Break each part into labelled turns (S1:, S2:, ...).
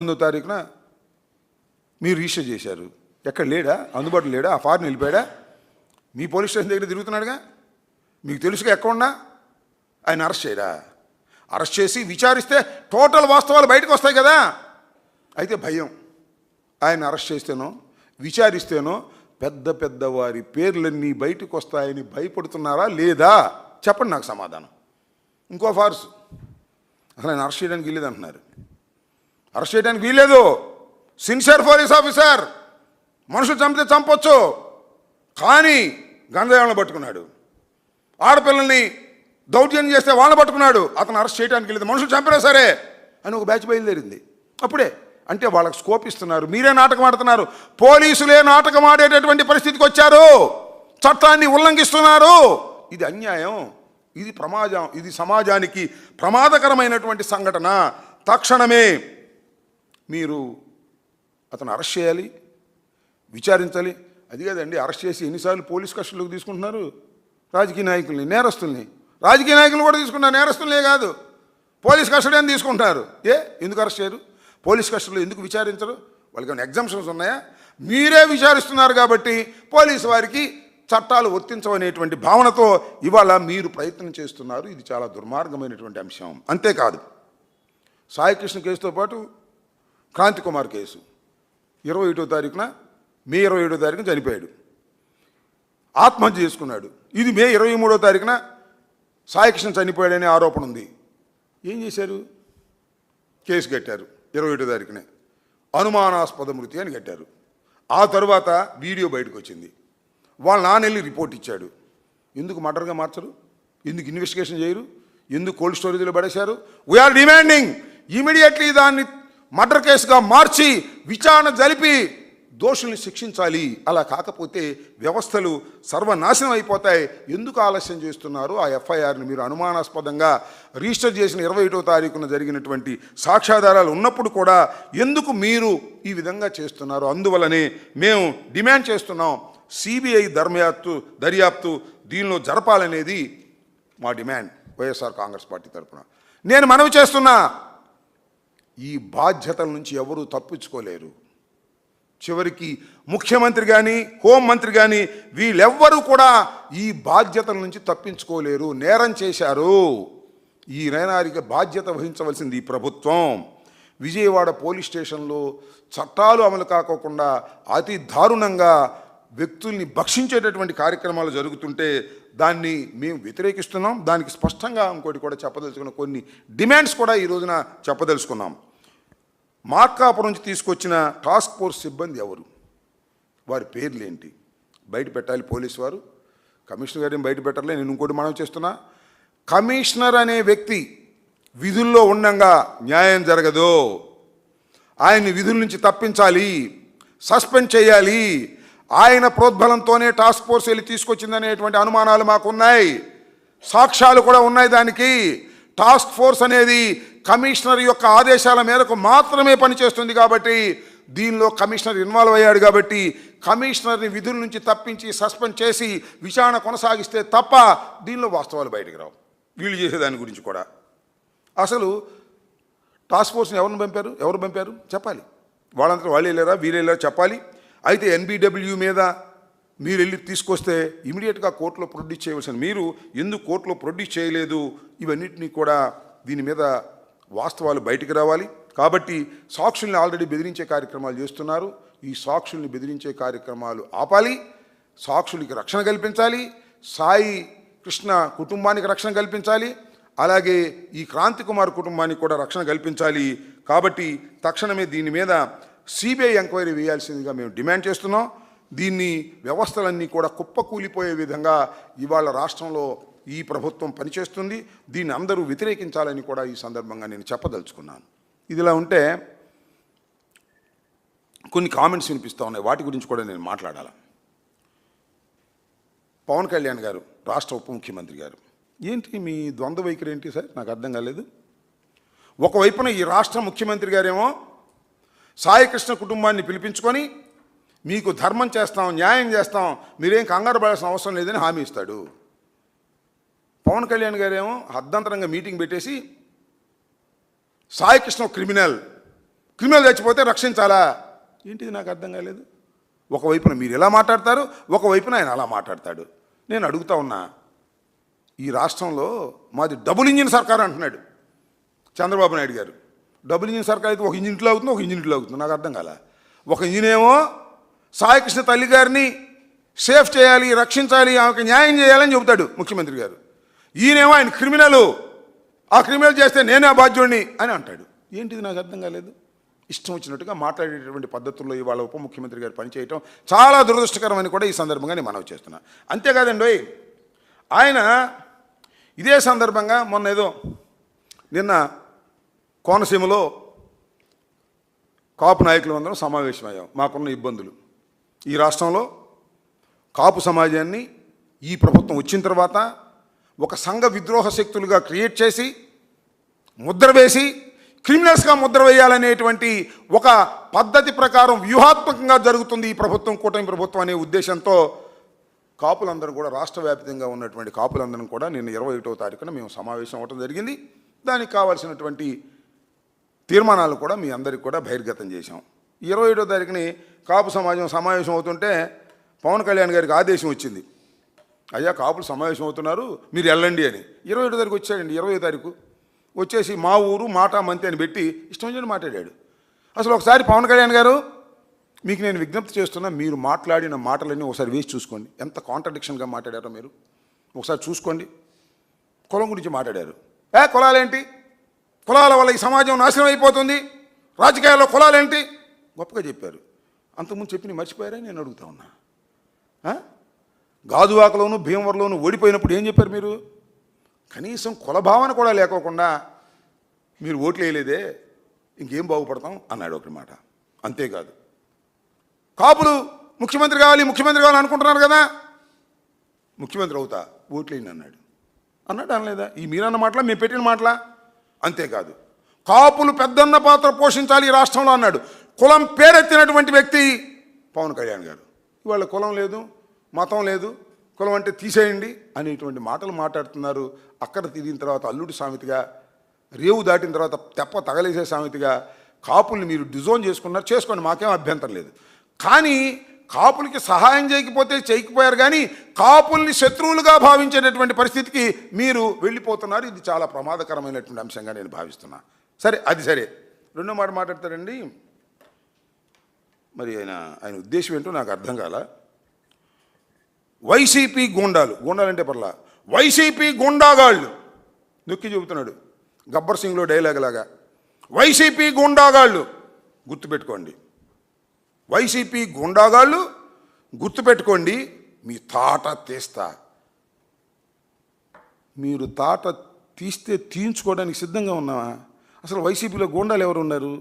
S1: 9వ తారీఖున మీరు రిజిస్టర్ చేశారు. ఎక్కడ లేడా? అందుబాటులో లేడా? ఆ ఫారెన్ వెళ్ళిపోయాడా? మీ పోలీస్ స్టేషన్ దగ్గర తిరుగుతున్నాడుగా, మీకు తెలుసుగా ఎక్కడున్నా. ఆయన అరెస్ట్ చేయరా? అరెస్ట్ చేసి విచారిస్తే టోటల్ వాస్తవాలు బయటకు వస్తాయి కదా. అయితే భయం. ఆయన అరెస్ట్ చేస్తేనో విచారిస్తేనో పెద్ద పెద్ద వారి పేర్లన్నీ బయటకు వస్తాయని భయపడుతున్నారా లేదా? చెప్పండి నాకు సమాధానం. ఇంకో ఫార్స్, అసలు ఆయన అరెస్ట్ చేయడానికి వీల్లేదు అంటున్నారు. అరెస్ట్ చేయడానికి వీల్లేదు. సిన్సియర్ పోలీస్ ఆఫీసర్, మనుషులు చంపితే చంపొచ్చు, కానీ గంజాయిలను పట్టుకున్నాడు. ఆడపిల్లల్ని దౌర్జన్యం చేస్తే వాళ్ళని పట్టుకున్నాడు. అతను అరెస్ట్ చేయడానికి లేదు. మనుషులు చంపినా సరే అని ఒక బ్యాచ్ బయలుదేరింది. అప్పుడే అంటే వాళ్ళకి స్కోప్ ఇస్తున్నారు. మీరే నాటకం ఆడుతున్నారు. పోలీసులే నాటకం ఆడేటటువంటి పరిస్థితికి వచ్చారు. చట్టాన్ని ఉల్లంఘిస్తున్నారు. ఇది అన్యాయం, ఇది ప్రమాదం, ఇది సమాజానికి ప్రమాదకరమైనటువంటి సంఘటన. తక్షణమే మీరు అతను అరెస్ట్ చేయాలి, విచారించాలి. అది కదండి, అరెస్ట్ చేసి ఎన్నిసార్లు పోలీస్ కస్టడీలోకి తీసుకుంటున్నారు రాజకీయ నాయకుల్ని, నేరస్తుల్ని. రాజకీయ నాయకులు కూడా తీసుకుంటారు, నేరస్తులే కాదు. పోలీస్ కస్టడీ అని తీసుకుంటారు. ఎందుకు అరెస్ట్ చేయరు? పోలీస్ కస్టడీలో ఎందుకు విచారించరు? వాళ్ళకి ఏమైనా ఎగ్జామ్షన్స్ ఉన్నాయా? మీరే విచారిస్తున్నారు కాబట్టి పోలీసు వారికి చట్టాలు వర్తించవనేటువంటి భావనతో ఇవాళ మీరు ప్రయత్నం చేస్తున్నారు. ఇది చాలా దుర్మార్గమైనటువంటి అంశం. అంతేకాదు, సాయికృష్ణ కేసుతో పాటు క్రాంతి కుమార్ కేసు 21వ తారీఖున, మే 27వ తారీఖున చనిపోయాడు, ఆత్మహత్య చేసుకున్నాడు. ఇది మే 23వ తారీఖున సాయికృష్ణ చనిపోయాడనే ఆరోపణ ఉంది. ఏం చేశారు? కేసు కట్టారు 21వ తారీఖునే, అనుమానాస్పద మృతి అని కట్టారు. ఆ తరువాత వీడియో బయటకు వచ్చింది. వాళ్ళ నాన్న వెళ్ళి రిపోర్ట్ ఇచ్చాడు. ఎందుకు మర్డర్గా మార్చరు? ఎందుకు ఇన్వెస్టిగేషన్ చేయరు? ఎందుకు కోల్డ్ స్టోరేజ్లో పడేశారు? వీఆర్ డిమాండింగ్ ఇమీడియట్లీ దాన్ని మర్డర్ కేసుగా మార్చి విచారణ జరిపి దోషుల్ని శిక్షించాలి. అలా కాకపోతే వ్యవస్థలు సర్వనాశనం అయిపోతాయి. ఎందుకు ఆలస్యం చేస్తున్నారు? ఆ ఎఫ్ఐఆర్ని మీరు అనుమానాస్పదంగా రిజిస్టర్ చేసిన 21వ తారీఖున జరిగినటువంటి సాక్ష్యాధారాలు ఉన్నప్పుడు కూడా ఎందుకు మీరు ఈ విధంగా చేస్తున్నారు? అందువలనే మేము డిమాండ్ చేస్తున్నాం, సిబిఐ దర్యాప్తు దీనిలో జరపాలనేది మా డిమాండ్ వైఎస్ఆర్ కాంగ్రెస్ పార్టీ తరఫున. నేను మనవి చేస్తున్నా, ఈ బాధ్యతల నుంచి ఎవరూ తప్పించుకోలేరు. చివరికి ముఖ్యమంత్రి కానీ హోంమంత్రి కానీ వీళ్ళెవ్వరూ కూడా ఈ బాధ్యతల నుంచి తప్పించుకోలేరు. నేరం చేశారు. ఈ నేరానికి బాధ్యత వహించవలసింది ఈ ప్రభుత్వం. విజయవాడ పోలీస్ స్టేషన్లో చట్టాలు అమలు కాకోకుండా అతి దారుణంగా వ్యక్తుల్ని భక్షించేటటువంటి కార్యక్రమాలు జరుగుతుంటే దాన్ని మేము వ్యతిరేకిస్తున్నాం. దానికి స్పష్టంగా ఇంకోటి కూడా చెప్పదలుచుకున్న కొన్ని డిమాండ్స్ కూడా ఈ రోజున చెప్పదలుచుకున్నాం. మార్కాపురం నుంచి తీసుకొచ్చిన టాస్క్ ఫోర్స్ సిబ్బంది ఎవరు? వారి పేర్లు ఏంటి? బయట పెట్టాలి పోలీసు వారు. కమిషనర్ గారిని బయట పెట్టాలి. నేను ఇంకోటి మనం చేస్తున్నా, కమిషనర్ అనే వ్యక్తి విధుల్లో ఉండగా న్యాయం జరగదు. ఆయన్ని విధుల నుంచి తప్పించాలి, సస్పెండ్ చేయాలి. ఆయన ప్రోద్బలంతోనే టాస్క్ ఫోర్స్ వెళ్ళి తీసుకొచ్చిందనేటువంటి అనుమానాలు మాకున్నాయి. సాక్ష్యాలు కూడా ఉన్నాయి దానికి. టాస్క్ ఫోర్స్ అనేది కమిషనర్ యొక్క ఆదేశాల మేరకు మాత్రమే పనిచేస్తుంది కాబట్టి, దీనిలో కమిషనర్ ఇన్వాల్వ్ అయ్యాడు కాబట్టి కమిషనర్ని విధుల నుంచి తప్పించి సస్పెండ్ చేసి విచారణ కొనసాగిస్తే తప్ప దీనిలో వాస్తవాలు బయటకు రావు. వీళ్ళు చేసేదాని గురించి కూడా అసలు టాస్క్ ఫోర్స్ని ఎవరు పంపారు చెప్పాలి. వాళ్ళంతా వాళ్ళు వెళ్ళారా వీళ్ళు వెళ్ళారా చెప్పాలి. అయితే ఎన్బిడబ్ల్యూ మీద మీరు వెళ్ళి తీసుకొస్తే ఇమీడియట్గా కోర్టులో ప్రొడ్యూస్ చేయవలసిన మీరు ఎందుకు కోర్టులో ప్రొడ్యూస్ చేయలేదు? ఇవన్నిటినీ కూడా దీని మీద వాస్తవాలు బయటికి రావాలి. కాబట్టి సాక్షుల్ని ఆల్రెడీ బెదిరించే కార్యక్రమాలు చేస్తున్నారు. ఈ సాక్షుల్ని బెదిరించే కార్యక్రమాలు ఆపాలి. సాక్షులకి రక్షణ కల్పించాలి. సాయి కృష్ణ కుటుంబానికి రక్షణ కల్పించాలి. అలాగే ఈ క్రాంతి కుమార్ కుటుంబానికి కూడా రక్షణ కల్పించాలి. కాబట్టి తక్షణమే దీని మీద సిబిఐ ఎంక్వైరీ వేయాల్సిందిగా మేము డిమాండ్ చేస్తున్నాం. దీన్ని వ్యవస్థలన్నీ కూడా కుప్పకూలిపోయే విధంగా ఇవాళ రాష్ట్రంలో ఈ ప్రభుత్వం పనిచేస్తుంది. దీన్ని అందరూ వ్యతిరేకించాలని కూడా ఈ సందర్భంగా నేను చెప్పదలుచుకున్నాను. ఇదిలా ఉంటే కొన్ని కామెంట్స్ వినిపిస్తూ ఉన్నాయి, వాటి గురించి కూడా నేను మాట్లాడాలి. పవన్ కళ్యాణ్ గారు, రాష్ట్ర ఉప ముఖ్యమంత్రి గారు, ఏంటి మీ ద్వంద్వ వైఖరి ఏంటి సార్? నాకు అర్థం కాలేదు. ఒకవైపున ఈ రాష్ట్ర ముఖ్యమంత్రి గారేమో సాయికృష్ణ కుటుంబాన్ని పిలిపించుకొని మీకు ధర్మం చేస్తాం, న్యాయం చేస్తాం, మీరేం కంగారు పడాల్సిన అవసరం లేదని హామీ ఇస్తాడు. పవన్ కళ్యాణ్ గారేమో అర్ధంతరంగా మీటింగ్ పెట్టేసి సాయికృష్ణ క్రిమినల్, క్రిమినల్ చచ్చిపోతే రక్షించాలా? ఏంటిది నాకు అర్థం కాలేదు. ఒకవైపున మీరు ఎలా మాట్లాడతారు, ఒకవైపున ఆయన అలా మాట్లాడతాడు. నేను అడుగుతా ఉన్నా, ఈ రాష్ట్రంలో మాది డబుల్ ఇంజిన్ సర్కార్ అంటున్నాడు చంద్రబాబు నాయుడు గారు. డబుల్ ఇంజిన్ సర్కార్ అయితే ఒక ఇంజిన్ ఇట్లా అవుతుంది, ఒక ఇంజిన్ ఇట్లా అవుతుంది. నాకు అర్థం కాల. ఒక ఇంజిన్ ఏమో సాయికృష్ణ తల్లి గారిని సేఫ్ చేయాలి, రక్షించాలి, ఆమెకు న్యాయం చేయాలని చెబుతాడు ముఖ్యమంత్రి గారు. ఈయనేమో ఆయన క్రిమినల్, ఆ క్రిమినల్ చేస్తే నేనే బాధ్యుడిని అని అంటాడు. ఏంటిది నాకు అర్థం కాలేదు. ఇష్టం వచ్చినట్టుగా మాట్లాడేటటువంటి పద్ధతుల్లో ఇవాళ ఉప ముఖ్యమంత్రి గారు పనిచేయటం చాలా దురదృష్టకరమని కూడా ఈ సందర్భంగా నేను మనవి చేస్తున్నా. అంతేకాదండి, ఆయన ఇదే సందర్భంగా నిన్న కోనసీమలో కాపు నాయకులు అందరం సమావేశమయ్యాం. మాకున్న ఇబ్బందులు, ఈ రాష్ట్రంలో కాపు సమాజాన్ని ఈ ప్రభుత్వం వచ్చిన తర్వాత ఒక సంఘ విద్రోహ శక్తులుగా క్రియేట్ చేసి ముద్ర వేసి క్రిమినల్స్గా ముద్ర వేయాలనేటువంటి ఒక పద్ధతి ప్రకారం వ్యూహాత్మకంగా జరుగుతుంది ఈ ప్రభుత్వం, కూటమి ప్రభుత్వం అనే ఉద్దేశంతో కాపులందరూ కూడా, రాష్ట్ర వ్యాప్తంగా ఉన్నటువంటి కాపులందరం కూడా నిన్న 21వ తారీఖున మేము సమావేశం అవ్వడం జరిగింది. దానికి కావాల్సినటువంటి తీర్మానాలు కూడా మీ అందరికీ కూడా బహిర్గతం చేశాం. 27వ తారీఖుని కాపు సమావేశం అవుతుంటే పవన్ కళ్యాణ్ గారికి ఆదేశం వచ్చింది, అయ్యా కాపులు సమావేశం అవుతున్నారు మీరు వెళ్ళండి అని. 27వ తారీఖు వచ్చాడండి. 20వ తారీఖు వచ్చేసి మా ఊరు మాట మంతి అని పెట్టి ఇష్టం వచ్చినట్టు మాట్లాడాడు. అసలు ఒకసారి పవన్ కళ్యాణ్ గారు, మీకు నేను విజ్ఞప్తి చేస్తున్నా, మీరు మాట్లాడిన మాటలన్నీ ఒకసారి వేసి చూసుకోండి. ఎంత కాంట్రడిక్షన్గా మాట్లాడారో మీరు ఒకసారి చూసుకోండి. కులం గురించి మాట్లాడారు. కులాలేంటి, కులాల వల్ల ఈ సమాజం నాశనం అయిపోతుంది, రాజకీయాల్లో కులాలేంటి గొప్పగా చెప్పారు. అంతకుముందు చెప్పి మర్చిపోయారని నేను అడుగుతా ఉన్నా. గాజువాకలోను భీమవరంలోను ఓడిపోయినప్పుడు ఏం చెప్పారు మీరు? కనీసం కుల భావన కూడా లేకోకుండా మీరు ఓట్లు వేయలేదే, ఇంకేం బాగుపడతాం అన్నాడు ఒక మాట. అంతేకాదు, కాపులు ముఖ్యమంత్రి కావాలి అనుకుంటున్నారు కదా, ముఖ్యమంత్రి అవుతా ఓట్లు వేయండి అన్నాడు అనలేదా? ఈ మీరన్న మాటలా, మేము పెట్టిన మాటలా? అంతేకాదు, కాపులు పెద్దన్న పాత్ర పోషించాలి ఈ రాష్ట్రంలో అన్నాడు. కులం పేరెత్తినటువంటి వ్యక్తి పవన్ కళ్యాణ్ గారు. ఇవాళ కులం లేదు, మతం లేదు, కులం అంటే తీసేయండి అనేటువంటి మాటలు మాట్లాడుతున్నారు. అక్కడ తిరిగిన తర్వాత అల్లుడి సామెతగా, రేవు దాటిన తర్వాత తెప్ప తగలేసే సామెతగా కాపుల్ని మీరు డిజోన్ చేసుకోండి, మాకేం అభ్యంతరం లేదు. కానీ కాపులకి సహాయం చేయకపోయారు, కానీ కాపుల్ని శత్రువులుగా భావించేటటువంటి పరిస్థితికి మీరు వెళ్ళిపోతున్నారు. ఇది చాలా ప్రమాదకరమైనటువంటి అంశంగా నేను భావిస్తున్నా. సరే, అది సరే. రెండో మాట మాట్లాడతారండి. మరి ఆయన ఉద్దేశం ఏంటో నాకు అర్థం కాల. వైసీపీ గూండాలంటే పర్లా, వైసీపీ గుండాగాళ్ళు నొక్కి చెబుతున్నాడు గబ్బర్ సింగ్లో డైలాగ్ లాగా. వైసీపీ గుండాగాళ్ళు గుర్తుపెట్టుకోండి, వైసీపీ గుండాగాళ్ళు గుర్తుపెట్టుకోండి, మీ తాట తీస్తా. మీరు తాట తీస్తే తీయించుకోవడానికి సిద్ధంగా ఉన్నావా? అసలు వైసీపీలో గూండాలు ఎవరు ఉన్నారు?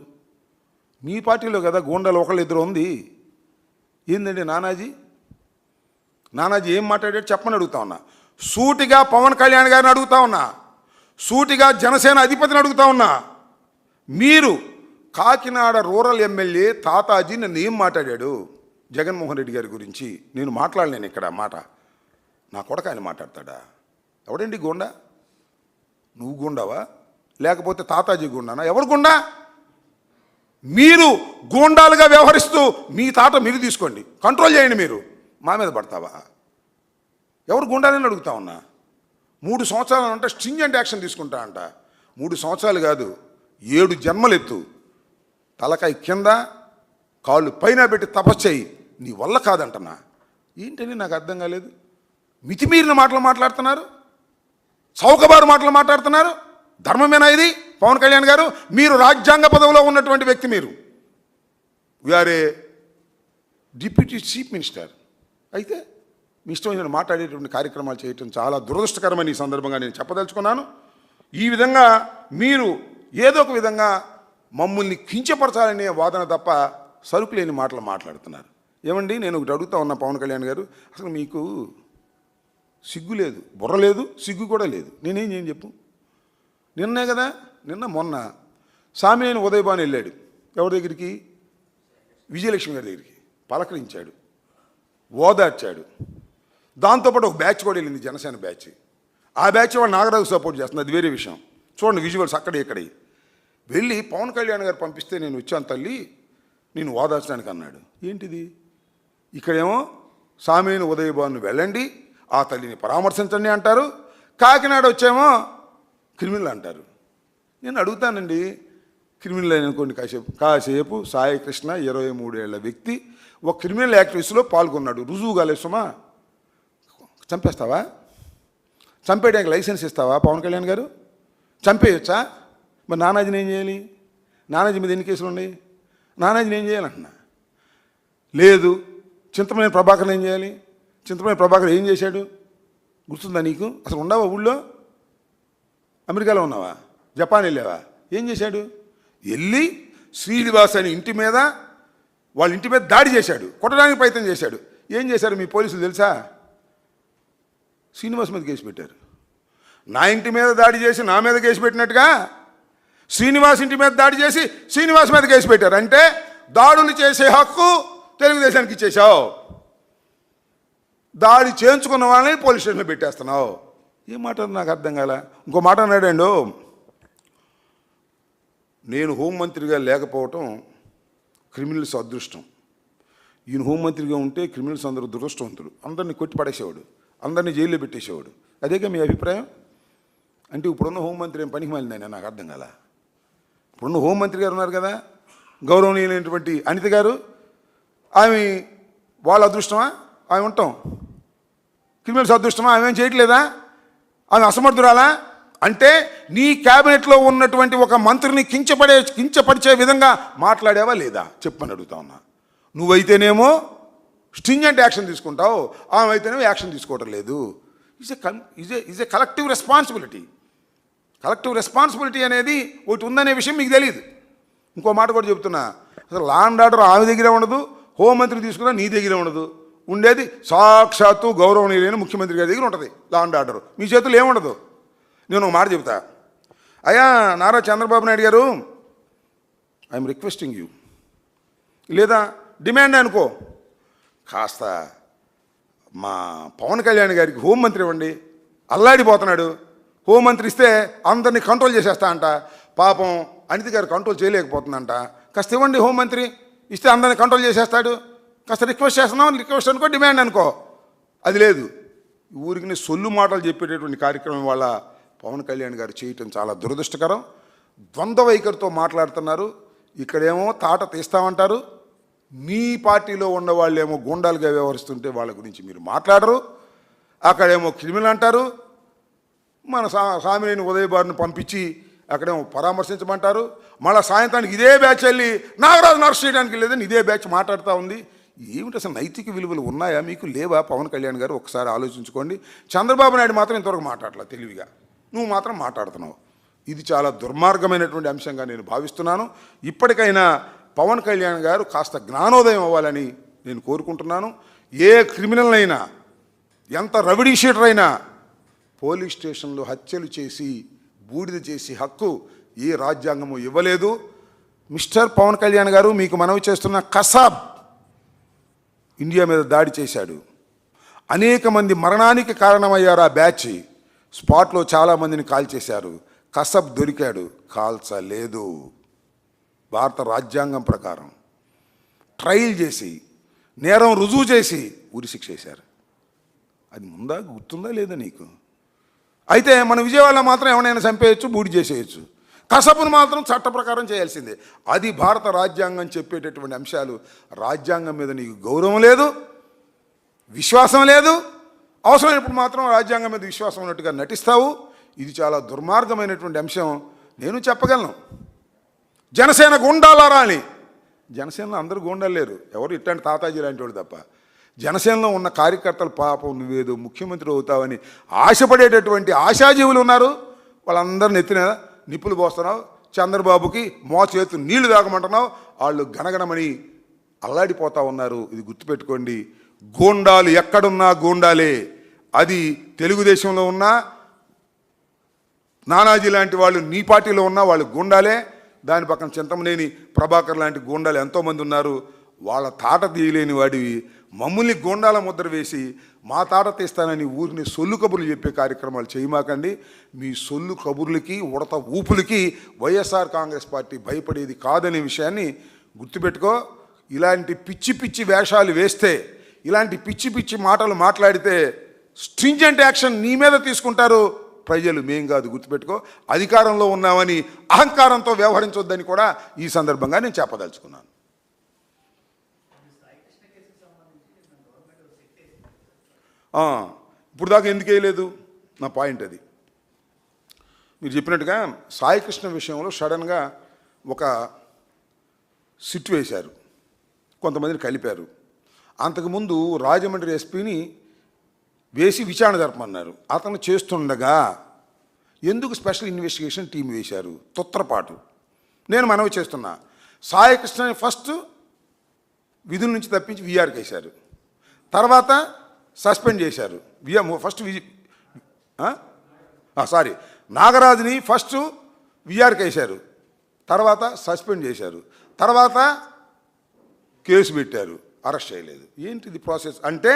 S1: మీ పార్టీలో కదా గూండాలు ఒకళ్ళు ఇద్దరు ఉంది. ఏందండి నానాజీ ఏం మాట్లాడాడు చెప్పని అడుగుతా ఉన్నా. సూటిగా పవన్ కళ్యాణ్ గారిని అడుగుతా ఉన్నా, సూటిగా జనసేన అధిపతిని అడుగుతా ఉన్నా. మీరు కాకినాడ రూరల్ ఎమ్మెల్యే తాతాజీ నన్ను ఏం మాట్లాడాడు జగన్మోహన్ రెడ్డి గారి గురించి? నేను మాట్లాడలేను ఇక్కడ మాట. నా కొడుకు ఆయన మాట్లాడతాడా? ఎవడండి గుండా? నువ్వు గుండావా లేకపోతే తాతాజీ గుండానా? ఎవరు గుండా? మీరు గూండాలుగా వ్యవహరిస్తూ మీ తాట మీరు తీసుకోండి, కంట్రోల్ చేయండి. మీరు మా మీద పడతావా? ఎవరు గుండాలని అడుగుతా ఉన్నా. 3 సంవత్సరాలు అంటే స్ట్రింజెంట్ యాక్షన్ తీసుకుంటా అంట. 3 సంవత్సరాలు కాదు, 7 జన్మలెత్తు, తలకాయ కింద కాళ్ళు పైన పెట్టి తపస్సేయి, నీ వల్ల కాదంటనా? ఏంటని నాకు అర్థం కాలేదు. మితిమీరిన మాటలు మాట్లాడుతున్నారు, చౌకబారు మాటలు మాట్లాడుతున్నారు. ధర్మమేనా ఇది? పవన్ కళ్యాణ్ గారు, మీరు రాజ్యాంగ పదవిలో ఉన్నటువంటి వ్యక్తి, మీరు వీఆర్ ఏ డిప్యూటీ చీఫ్ మినిస్టర్. అయితే మీ ఇష్టం వచ్చిన మాట్లాడేటువంటి కార్యక్రమాలు చేయటం చాలా దురదృష్టకరమని ఈ సందర్భంగా నేను చెప్పదలుచుకున్నాను. ఈ విధంగా మీరు ఏదో ఒక విధంగా మమ్మల్ని కించపరచాలనే వాదన తప్ప సరుకు లేని మాటలు మాట్లాడుతున్నారు. ఏమండి, నేను ఒకటి అడుగుతా ఉన్నా పవన్ కళ్యాణ్ గారు, అసలు మీకు సిగ్గు లేదు, బుర్ర లేదు, సిగ్గు కూడా లేదు. నేనేం చేయను చెప్పు. మొన్న సామినేని ఉదయభాను వెళ్ళాడు. ఎవరి దగ్గరికి? విజయలక్ష్మి గారి దగ్గరికి. పలకరించాడు, ఓదార్చాడు. దాంతోపాటు ఒక బ్యాచ్ కూడా వెళ్ళింది, జనసేన బ్యాచ్. ఆ బ్యాచ్ వాడు నాగరాజు సపోర్ట్ చేస్తుంది, అది వేరే విషయం. చూడండి విజువల్స్ అక్కడే ఇక్కడే. వెళ్ళి పవన్ కళ్యాణ్ గారు పంపిస్తే నేను వచ్చాను తల్లి నేను ఓదార్చడానికి అన్నాడు. ఏంటిది? ఇక్కడేమో సామేని ఉదయభాను వెళ్ళండి ఆ తల్లిని పరామర్శించండి అంటారు, కాకినాడ వచ్చేమో క్రిమినల్ అంటారు. నేను అడుగుతానండి, క్రిమినల్ అనుకోండి, కాసేపు సాయి కృష్ణ 23 ఏళ్ల వ్యక్తి ఒక క్రిమినల్ యాక్టివిటీస్లో పాల్గొన్నాడు, రుజువు కాలేదు సుమా. చంపేస్తావా? చంపేయడానికి లైసెన్స్ ఇస్తావా పవన్ కళ్యాణ్ గారు? చంపేయచ్చా? మరి నానాజీని ఏం చేయాలి? నానాజీ మీద ఎన్ని కేసులు ఉన్నాయి? నానాజీని ఏం చేయాలంటున్నా? లేదు. చింతమనేని ప్రభాకర్ ఏం చేయాలి? చింతమనేని ప్రభాకర్ ఏం చేశాడు గుర్తుందా నీకు? అసలు ఉండవా ఊళ్ళో? అమెరికాలో ఉన్నావా? జపాన్ వెళ్ళావా? ఏం చేశాడు? వెళ్ళి శ్రీనివాస్ అని ఇంటి మీద, వాళ్ళ ఇంటి మీద దాడి చేశాడు, కొట్టడానికి ప్రయత్నం చేశాడు. ఏం చేశారు మీ పోలీసులు తెలుసా? శ్రీనివాస్ మీద కేసు పెట్టారు. నా ఇంటి మీద దాడి చేసి నా మీద కేసు పెట్టినట్టుగా శ్రీనివాస్ ఇంటి మీద దాడి చేసి శ్రీనివాస్ మీద కేసు పెట్టారు. అంటే దాడులు చేసే హక్కు తెలుగుదేశానికి ఇచ్చేసావు, దాడి చేయించుకున్న వాళ్ళని పోలీస్ స్టేషన్లో పెట్టేస్తున్నావు. ఏం మాట నాకు అర్థం కాల. ఇంకో మాట అన్నాడండు, నేను హోంమంత్రిగా లేకపోవటం క్రిమినల్స్ అదృష్టం, ఈయన హోంమంత్రిగా ఉంటే క్రిమినల్స్ అందరూ దురదృష్టవంతుడు, అందరినీ కొట్టి పడేసేవాడు, అందరినీ జైల్లో పెట్టేసేవాడు. అదేగా మీ అభిప్రాయం? అంటే ఇప్పుడున్న హోంమంత్రి ఏం పనికి మాలిందని నాకు అర్థం కాల. ఇప్పుడున్న హోంమంత్రి గారు ఉన్నారు కదా, గౌరవనీయులైనటువంటి అనిత గారు, ఆమె వాళ్ళ అదృష్టమా ఆమె ఉంటాం? క్రిమినల్స్ అదృష్టమా? ఆమె ఏం చేయట్లేదా? ఆమె అసమర్థురాలా? అంటే నీ క్యాబినెట్లో ఉన్నటువంటి ఒక మంత్రిని కించపరిచే విధంగా మాట్లాడావా లేదా చెప్పని అడుగుతా ఉన్నా. నువ్వైతేనేమో స్ట్రింజెంట్ యాక్షన్ తీసుకుంటావు, ఆమె అయితేనేమో యాక్షన్ తీసుకోవటం లేదు. Is a collective responsibility. Collective responsibility అనేది ఒకటి ఉందనే విషయం మీకు తెలియదు. ఇంకో మాట కూడా చెప్తున్నా, అసలు లా అండ్ ఆర్డర్ ఆమె దగ్గరే ఉండదు, హోంమంత్రి తీసుకున్నా నీ దగ్గరే ఉండదు. ఉండేది సాక్షాత్తు గౌరవనీయులైన ముఖ్యమంత్రి గారి దగ్గర ఉంటుంది లా అండ్ ఆర్డర్. మీ చేతులు ఏముండదు. నేను ఒక మాట చెబుతా, అయ్యా నారా చంద్రబాబు నాయుడు గారు, ఐఎమ్ రిక్వెస్టింగ్ యూ, లేదా డిమాండ్ అనుకో, కాస్త మా పవన్ కళ్యాణ్ గారికి హోంమంత్రి ఇవ్వండి, అల్లాడిపోతున్నాడు. హోంమంత్రి ఇస్తే అందరినీ కంట్రోల్ చేసేస్తా అంట, పాపం అనిత గారు కంట్రోల్ చేయలేకపోతుందంట. కాస్త ఇవ్వండి హోంమంత్రి, ఇస్తే అందరినీ కంట్రోల్ చేసేస్తాడు. కాస్త రిక్వెస్ట్ చేస్తున్నాం, రిక్వెస్ట్ అనుకో, డిమాండ్ అనుకో. అది లేదు. ఊరికి సొల్లు మాటలు చెప్పేటటువంటి కార్యక్రమం వాళ్ళ పవన్ కళ్యాణ్ గారు చేయటం చాలా దురదృష్టకరం. ద్వంద్వ వైఖరితో మాట్లాడుతున్నారు. ఇక్కడేమో తాట తీస్తామంటారు, మీ పార్టీలో ఉన్న వాళ్ళేమో గూండాలుగా వ్యవహరిస్తుంటే వాళ్ళ గురించి మీరు మాట్లాడరు. అక్కడేమో క్రిమినల్ అంటారు. మన సామినేని ఉదయభానుని పంపించి అక్కడేమో పరామర్శించమంటారు. మళ్ళీ సాయంత్రానికి ఇదే బ్యాచ్ వెళ్ళి నాగరాజును అరెస్ట్ చేయడానికి లేదని ఇదే బ్యాచ్ మాట్లాడుతూ ఉంది. ఏమిటి అసలు నైతిక విలువలు ఉన్నాయా మీకు? లేవా? పవన్ కళ్యాణ్ గారు ఒకసారి ఆలోచించుకోండి. చంద్రబాబు నాయుడు మాత్రం ఇంతవరకు మాట్లాడలే తెలివిగా, నువ్వు మాత్రం మాట్లాడుతున్నావు. ఇది చాలా దుర్మార్గమైనటువంటి అంశంగా నేను భావిస్తున్నాను. ఇప్పటికైనా పవన్ కళ్యాణ్ గారు కాస్త జ్ఞానోదయం అవ్వాలని నేను కోరుకుంటున్నాను. ఏ క్రిమినల్ అయినా, ఎంత రవిడీ షీటర్ అయినా పోలీస్ స్టేషన్లో హత్యలు చేసి బూడిద చేసి హక్కు ఏ రాజ్యాంగము ఇవ్వలేదు. మిస్టర్ పవన్ కళ్యాణ్ గారు, మీకు మనవి చేస్తున్న కసాబ్ ఇండియా మీద దాడి చేశాడు, అనేక మంది మరణానికి కారణమయ్యారు. ఆ బ్యాచ్ స్పాట్లో చాలామందిని కాల్చేశారు. కసబ్ దొరికాడు, కాల్చలేదు. భారత రాజ్యాంగం ప్రకారం ట్రయల్ చేసి నేరం రుజువు చేసి ఉరిశిక్ష వేశారు. అది ముందా గుర్తుందా లేదా నీకు? అయితే మన విజయవాడలో మాత్రం ఎవరైనా చంపేయచ్చు, బూడి చేసేయచ్చు. కసబును మాత్రం చట్ట ప్రకారం చేయాల్సిందే. అది భారత రాజ్యాంగం చెప్పేటటువంటి అంశాలు. రాజ్యాంగం మీద నీకు గౌరవం లేదు, విశ్వాసం లేదు. అవసరమైనప్పుడు మాత్రం రాజ్యాంగం మీద విశ్వాసం ఉన్నట్టుగా నటిస్తావు. ఇది చాలా దుర్మార్గమైనటువంటి అంశం. నేను చెప్పగలను, జనసేన గుండాలారా అని. జనసేనలో అందరూ గుండాలు లేరు, ఎవరు ఇట్లాంటి తాతాజీ లాంటి వాళ్ళు తప్ప. జనసేనలో ఉన్న కార్యకర్తలు పాపం నువ్వేదో ముఖ్యమంత్రి అవుతావని ఆశపడేటటువంటి ఆశాజీవులు ఉన్నారు. వాళ్ళందరిని ఎత్తిన నిప్పులు పోస్తున్నావు. చంద్రబాబుకి చేతులు నీళ్లు తాగమంటున్నావు. వాళ్ళు గణగణమని అల్లాడిపోతా ఉన్నారు. ఇది గుర్తుపెట్టుకోండి. గూండాలు ఎక్కడున్నా గూండాలే. అది తెలుగుదేశంలో ఉన్నా, నానాజీ లాంటి వాళ్ళు నీ పార్టీలో ఉన్నా వాళ్ళు గూండాలే. దాని పక్కన చింతమనేని ప్రభాకర్ లాంటి గూండాలు ఎంతోమంది ఉన్నారు. వాళ్ళ తాట తీయలేని వాడివి మమ్మల్ని గోండాల ముద్ర వేసి మా తాట తీస్తానని ఊరిని సొల్లు కబుర్లు చెప్పే కార్యక్రమాలు చేయమాకండి. మీ సొల్లు కబుర్లకి ఉడత ఊపులకి వైఎస్ఆర్ కాంగ్రెస్ పార్టీ భయపడేది కాదనే విషయాన్ని గుర్తుపెట్టుకో. ఇలాంటి పిచ్చి పిచ్చి వేషాలు వేస్తే, ఇలాంటి పిచ్చి పిచ్చి మాటలు మాట్లాడితే స్ట్రింజెంట్ యాక్షన్ నీ మీద తీసుకుంటారు ప్రజలు, మేం కాదు. గుర్తుపెట్టుకో. అధికారంలో ఉన్నామని అహంకారంతో వ్యవహరించొద్దని కూడా ఈ సందర్భంగా నేను చెప్పదలుచుకున్నాను. ఇప్పుడు దాకా ఎందుకు వేయలేదు నా పాయింట్ అది. మీరు చెప్పినట్టుగా సాయికృష్ణ విషయంలో సడన్గా ఒక సిట్ వేశారు, కొంతమందిని కలిపారు. అంతకుముందు రాజమండ్రి ఎస్పీని వేసి విచారణ జరపమన్నారు. అతను చేస్తుండగా ఎందుకు స్పెషల్ ఇన్వెస్టిగేషన్ టీం వేశారు? తొత్తరపాటు. నేను మనవి చేస్తున్నా, సాయికృష్ణని ఫస్ట్ విధుల నుంచి తప్పించి వీఆర్కి వేశారు, తర్వాత సస్పెండ్ చేశారు. ఫస్ట్ నాగరాజుని ఫస్ట్ వీఆర్కి వేశారు, తర్వాత సస్పెండ్ చేశారు, తర్వాత కేసు పెట్టారు, అరెస్ట్ చేయలేదు. ఏంటిది ప్రాసెస్ అంటే?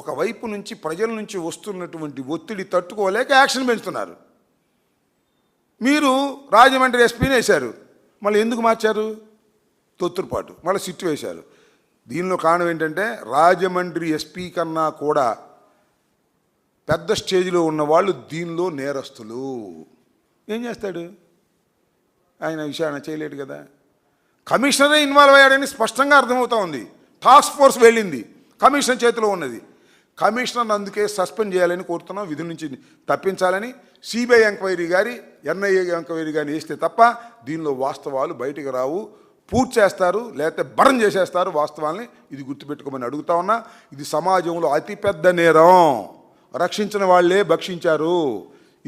S1: ఒకవైపు నుంచి ప్రజల నుంచి వస్తున్నటువంటి ఒత్తిడి తట్టుకోలేక యాక్షన్ పెంచుతున్నారు. మీరు రాజమండ్రి ఎస్పీని వేశారు, మళ్ళీ ఎందుకు మార్చారు? తొత్తురుపాటు. మళ్ళీ సిట్టు వేశారు. దీనిలో కారణం ఏంటంటే రాజమండ్రి ఎస్పీ కన్నా కూడా పెద్ద స్టేజ్లో ఉన్నవాళ్ళు దీనిలో నేరస్తులు. ఏం చేస్తాడు ఆయన? విచారణ చేయలేడు కదా. కమిషనరే ఇన్వాల్వ్ అయ్యాడని స్పష్టంగా అర్థమవుతా ఉంది. టాస్క్ ఫోర్స్ వెళ్ళింది, కమిషనర్ చేతిలో ఉన్నది. కమిషనర్ అందుకే సస్పెండ్ చేయాలని కోరుతున్నాం, విధుల నుంచి తప్పించాలని. సిబిఐ ఎంక్వైరీ గారి, ఎన్ఐఏ ఎంక్వైరీ కానీ వేస్తే తప్ప దీనిలో వాస్తవాలు బయటకు రావు. పూర్తి చేస్తారు, లేకపోతే బరం చేసేస్తారు వాస్తవాల్ని. ఇది గుర్తుపెట్టుకోమని అడుగుతా ఉన్నా. ఇది సమాజంలో అతిపెద్ద నేరం. రక్షించిన వాళ్ళే భక్షించారు.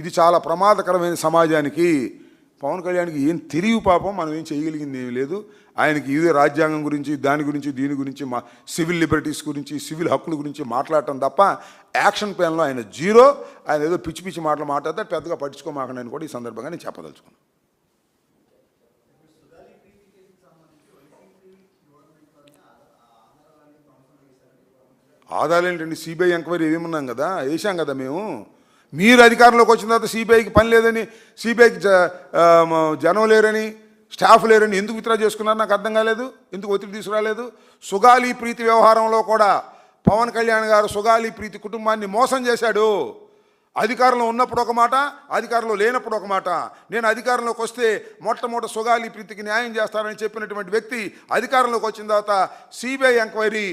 S1: ఇది చాలా ప్రమాదకరమైన సమాజానికి. పవన్ కళ్యాణ్కి ఏం తెలియదు పాపం, మనం ఏం చేయగలిగింది ఏమీ లేదు. ఆయనకి ఇదే రాజ్యాంగం గురించి, దాని గురించి, దీని గురించి, మా సివిల్ లిబర్టీస్ గురించి, సివిల్ హక్కుల గురించి మాట్లాడటం తప్ప యాక్షన్ ప్లాన్లో ఆయన జీరో. ఆయన ఏదో పిచ్చి పిచ్చి మాటలు మాట్లాడితే పెద్దగా పట్టించుకోమాకండి కూడా ఈ సందర్భంగా నేను చెప్పదలుచుకున్నాను. ఆధారాలు ఏంటండి? సిబిఐ ఎంక్వైరీ ఏమన్నాం కదా, వేసాం కదా మేము. మీరు అధికారంలోకి వచ్చిన తర్వాత సిబిఐకి పని లేదని, సిబిఐకి జనం లేరని, స్టాఫ్ లేరని ఎందుకు విత్డ్రా చేసుకున్నారు నాకు అర్థం కాలేదు. ఎందుకు ఒత్తిడి తీసుకురాలేదు? సుగాలి ప్రీతి వ్యవహారంలో కూడా పవన్ కళ్యాణ్ గారు సుగాలి ప్రీతి కుటుంబాన్ని మోసం చేశాడు. అధికారంలో ఉన్నప్పుడు ఒక మాట, అధికారంలో లేనప్పుడు ఒక మాట. నేను అధికారంలోకి వస్తే మొట్టమొదటి సుగాలి ప్రీతికి న్యాయం చేస్తానని చెప్పినటువంటి వ్యక్తి అధికారంలోకి వచ్చిన తర్వాత సిబిఐ ఎంక్వైరీ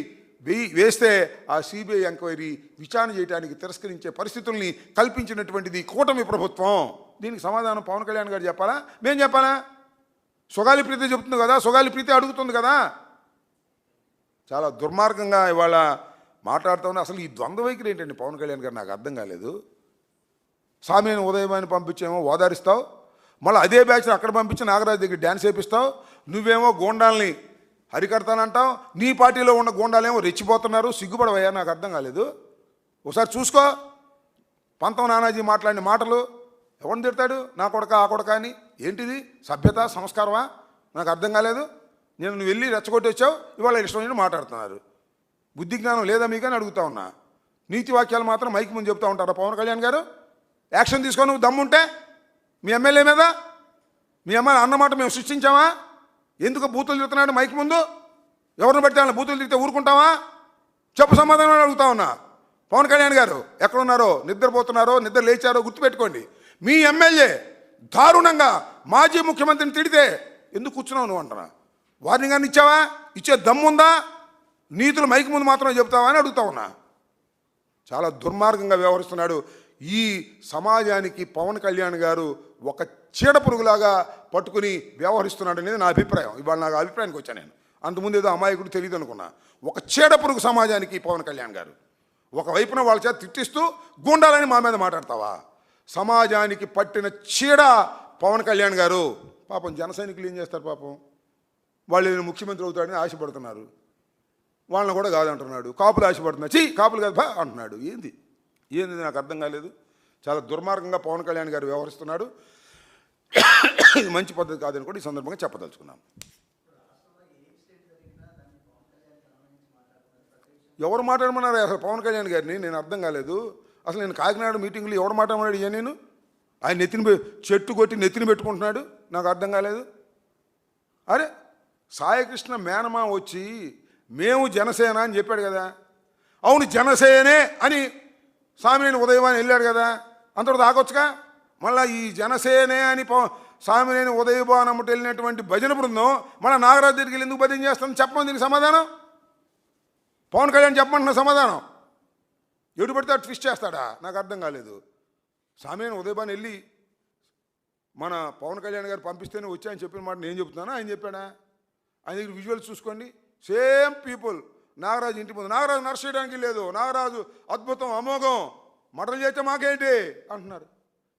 S1: వేస్తే ఆ సిబిఐ ఎంక్వైరీ విచారణ చేయడానికి తిరస్కరించే పరిస్థితుల్ని కల్పించినటువంటిది కూటమి ప్రభుత్వం. దీనికి సమాధానం పవన్ కళ్యాణ్ గారు చెప్పాలా, మేము చెప్పాలా? సుగాలి ప్రీతి చెబుతుంది కదా, సుగాలి ప్రీతి అడుగుతుంది కదా. చాలా దుర్మార్గంగా ఇవాళ మాట్లాడుతూ ఉన్నా. అసలు ఈ ద్వంద్వ వైఖరి ఏంటండి పవన్ కళ్యాణ్ గారు? నాకు అర్థం కాలేదు. సామిని ఉదయమాన్ని పంపించేమో ఓదారిస్తావు, మళ్ళీ అదే బ్యాచ్ని అక్కడ పంపించి నాగరాజు దగ్గర డ్యాన్స్ వేపిస్తావు. నువ్వేమో గోండాల్ని హరికడతానంటావు. నీ పార్టీలో ఉన్న గోండాలేమో రెచ్చిపోతున్నారు. సిగ్గుపడవయ్యా, నాకు అర్థం కాలేదు. ఒకసారి చూసుకో. పంతం నానాజీ మాట్లాడిన మాటలు ఎవరిని తిడతాడు? నా కొడక, ఆ కొడక అని. ఏంటిది సభ్యత, సంస్కారమా? నాకు అర్థం కాలేదు. నువ్వు వెళ్ళి రెచ్చగొట్టి వచ్చావు, ఇవాళ ఇష్టం మాట్లాడుతున్నారు. బుద్ధి జ్ఞానం లేదా మీకని అడుగుతా ఉన్నా. నీతి వాక్యాలు మాత్రం మైకి ముందు చెప్తా ఉంటారా పవన్ కళ్యాణ్ గారు? యాక్షన్ తీసుకొని నువ్వు దమ్ముంటే మీ ఎమ్మెల్యే మీద, మీ అమ్మాయి అన్నమాట మేము సృష్టించామా? ఎందుకు బూతులు తిడుతున్నాడు మైకి ముందు? ఎవరిని బట్టి వాళ్ళని బూతులు తిడితే ఊరుకుంటావా? చెప్పు, సమాధానం అడుగుతా ఉన్నా. పవన్ కళ్యాణ్ గారు ఎక్కడున్నారో, నిద్రపోతున్నారో, నిద్ర లేచారో గుర్తుపెట్టుకోండి. మీ ఎమ్మెల్యే దారుణంగా మాజీ ముఖ్యమంత్రిని తిడితే ఎందుకు కూర్చున్నావు నువ్వు అంటున్నా? వార్నింగ్ అని ఇచ్చావా? ఇచ్చే దమ్ముందా? నీతులు మైకి ముందు మాత్రమే చెప్తావా అని అడుగుతా ఉన్నా. చాలా దుర్మార్గంగా వ్యవహరిస్తున్నాడు. ఈ సమాజానికి పవన్ కళ్యాణ్ గారు ఒక చీడ పురుగులాగా పట్టుకుని వ్యవహరిస్తున్నాడు అనేది నా అభిప్రాయం. ఇవాళ నాకు అభిప్రాయానికి వచ్చాను నేను. అంతకుముందు ఏదో అమాయకుడు తెలియదు అనుకున్నా. ఒక చీడ పురుగు సమాజానికి పవన్ కళ్యాణ్ గారు. ఒకవైపున వాళ్ళ చేత తిట్టిస్తూ గుండాలని మా మీద మాట్లాడతావా? సమాజానికి పట్టిన చీడ పవన్ కళ్యాణ్ గారు. పాపం జన సైనికులు ఏం చేస్తారు పాపం? వాళ్ళు ముఖ్యమంత్రి అవుతాడని ఆశపడుతున్నారు. వాళ్ళని కూడా కాదంటున్నాడు. కాపులు ఆశపడుతున్నారు. కాపులు కాదు బా అంటున్నాడు. ఏంది నాకు అర్థం కాలేదు. చాలా దుర్మార్గంగా పవన్ కళ్యాణ్ గారు వ్యవహరిస్తున్నాడు. ఇది మంచి పద్ధతి కాదని కూడా ఈ సందర్భంగా చెప్పదలుచుకున్నాను. ఎవరు మాట్లాడమన్నారు అసలు పవన్ కళ్యాణ్ గారిని? నేను అర్థం కాలేదు. అసలు నేను కాకినాడ మీటింగ్లో ఎవరు మాట్లాడమన్నాడు ఇక నేను? ఆయన చెట్టు కొట్టి నెత్తిని పెట్టుకుంటున్నాడు, నాకు అర్థం కాలేదు. అరే సాయికృష్ణ మేనమా వచ్చి మేము జనసేన అని చెప్పాడు కదా. అవును జనసేనే అని సామినేని ఉదయభాన్ వెళ్ళాడు కదా, అంతటి దాకొచ్చుగా. మళ్ళీ ఈ జనసేనే అని సామినేని ఉదయభాన్ అమ్మటి వెళ్ళినటువంటి భజన బృందం మళ్ళీ నాగరాజు దగ్గరికి వెళ్ళి ఎందుకు భజన చేస్తాను చెప్పమని దీనికి సమాధానం? పవన్ కళ్యాణ్ చెప్పమంటున్న సమాధానం ఎటు పడితే అటు ట్విస్ట్ చేస్తాడా? నాకు అర్థం కాలేదు. సామినేని ఉదయభాన్ వెళ్ళి మన పవన్ కళ్యాణ్ గారు పంపిస్తేనే వచ్చాయని చెప్పిన మాట నేను చెప్తున్నాను, ఆయన చెప్పాడా? ఆయన దగ్గర విజువల్స్ చూసుకోండి, సేమ్ పీపుల్. నాగరాజు ఇంటి ముందు నాగరాజు నర్స్ చేయడానికి లేదు, నాగరాజు అద్భుతం అమోఘం మటలు చేస్తే మాకేంటి అంటున్నారు.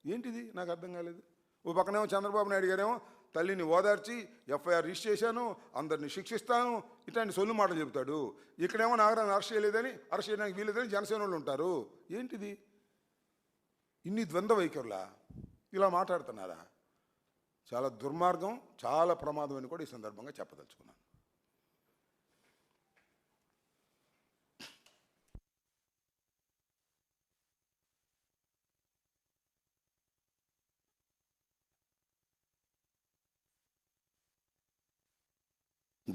S1: ఏంటిది నాకు అర్థం కాలేదు. ఓ పక్కనేమో చంద్రబాబు నాయుడు గారేమో తల్లిని ఓదార్చి ఎఫ్ఐఆర్ రిజిస్టర్ చేశాను, అందరిని శిక్షిస్తాను, ఇట్లాంటి సొల్లు మాటలు చెబుతాడు. ఇక్కడేమో నాగరాజు అరెస్ట్ చేయలేదని, అరెస్ట్ చేయడానికి వీలేదని జనసేన వాళ్ళు ఉంటారు. ఏంటిది? ఇన్ని ద్వంద్వ వైఖరులా? ఇలా మాట్లాడుతున్నారా? చాలా దుర్మార్గం, చాలా ప్రమాదం అని కూడా ఈ సందర్భంగా చెప్పదలుచుకున్నాను.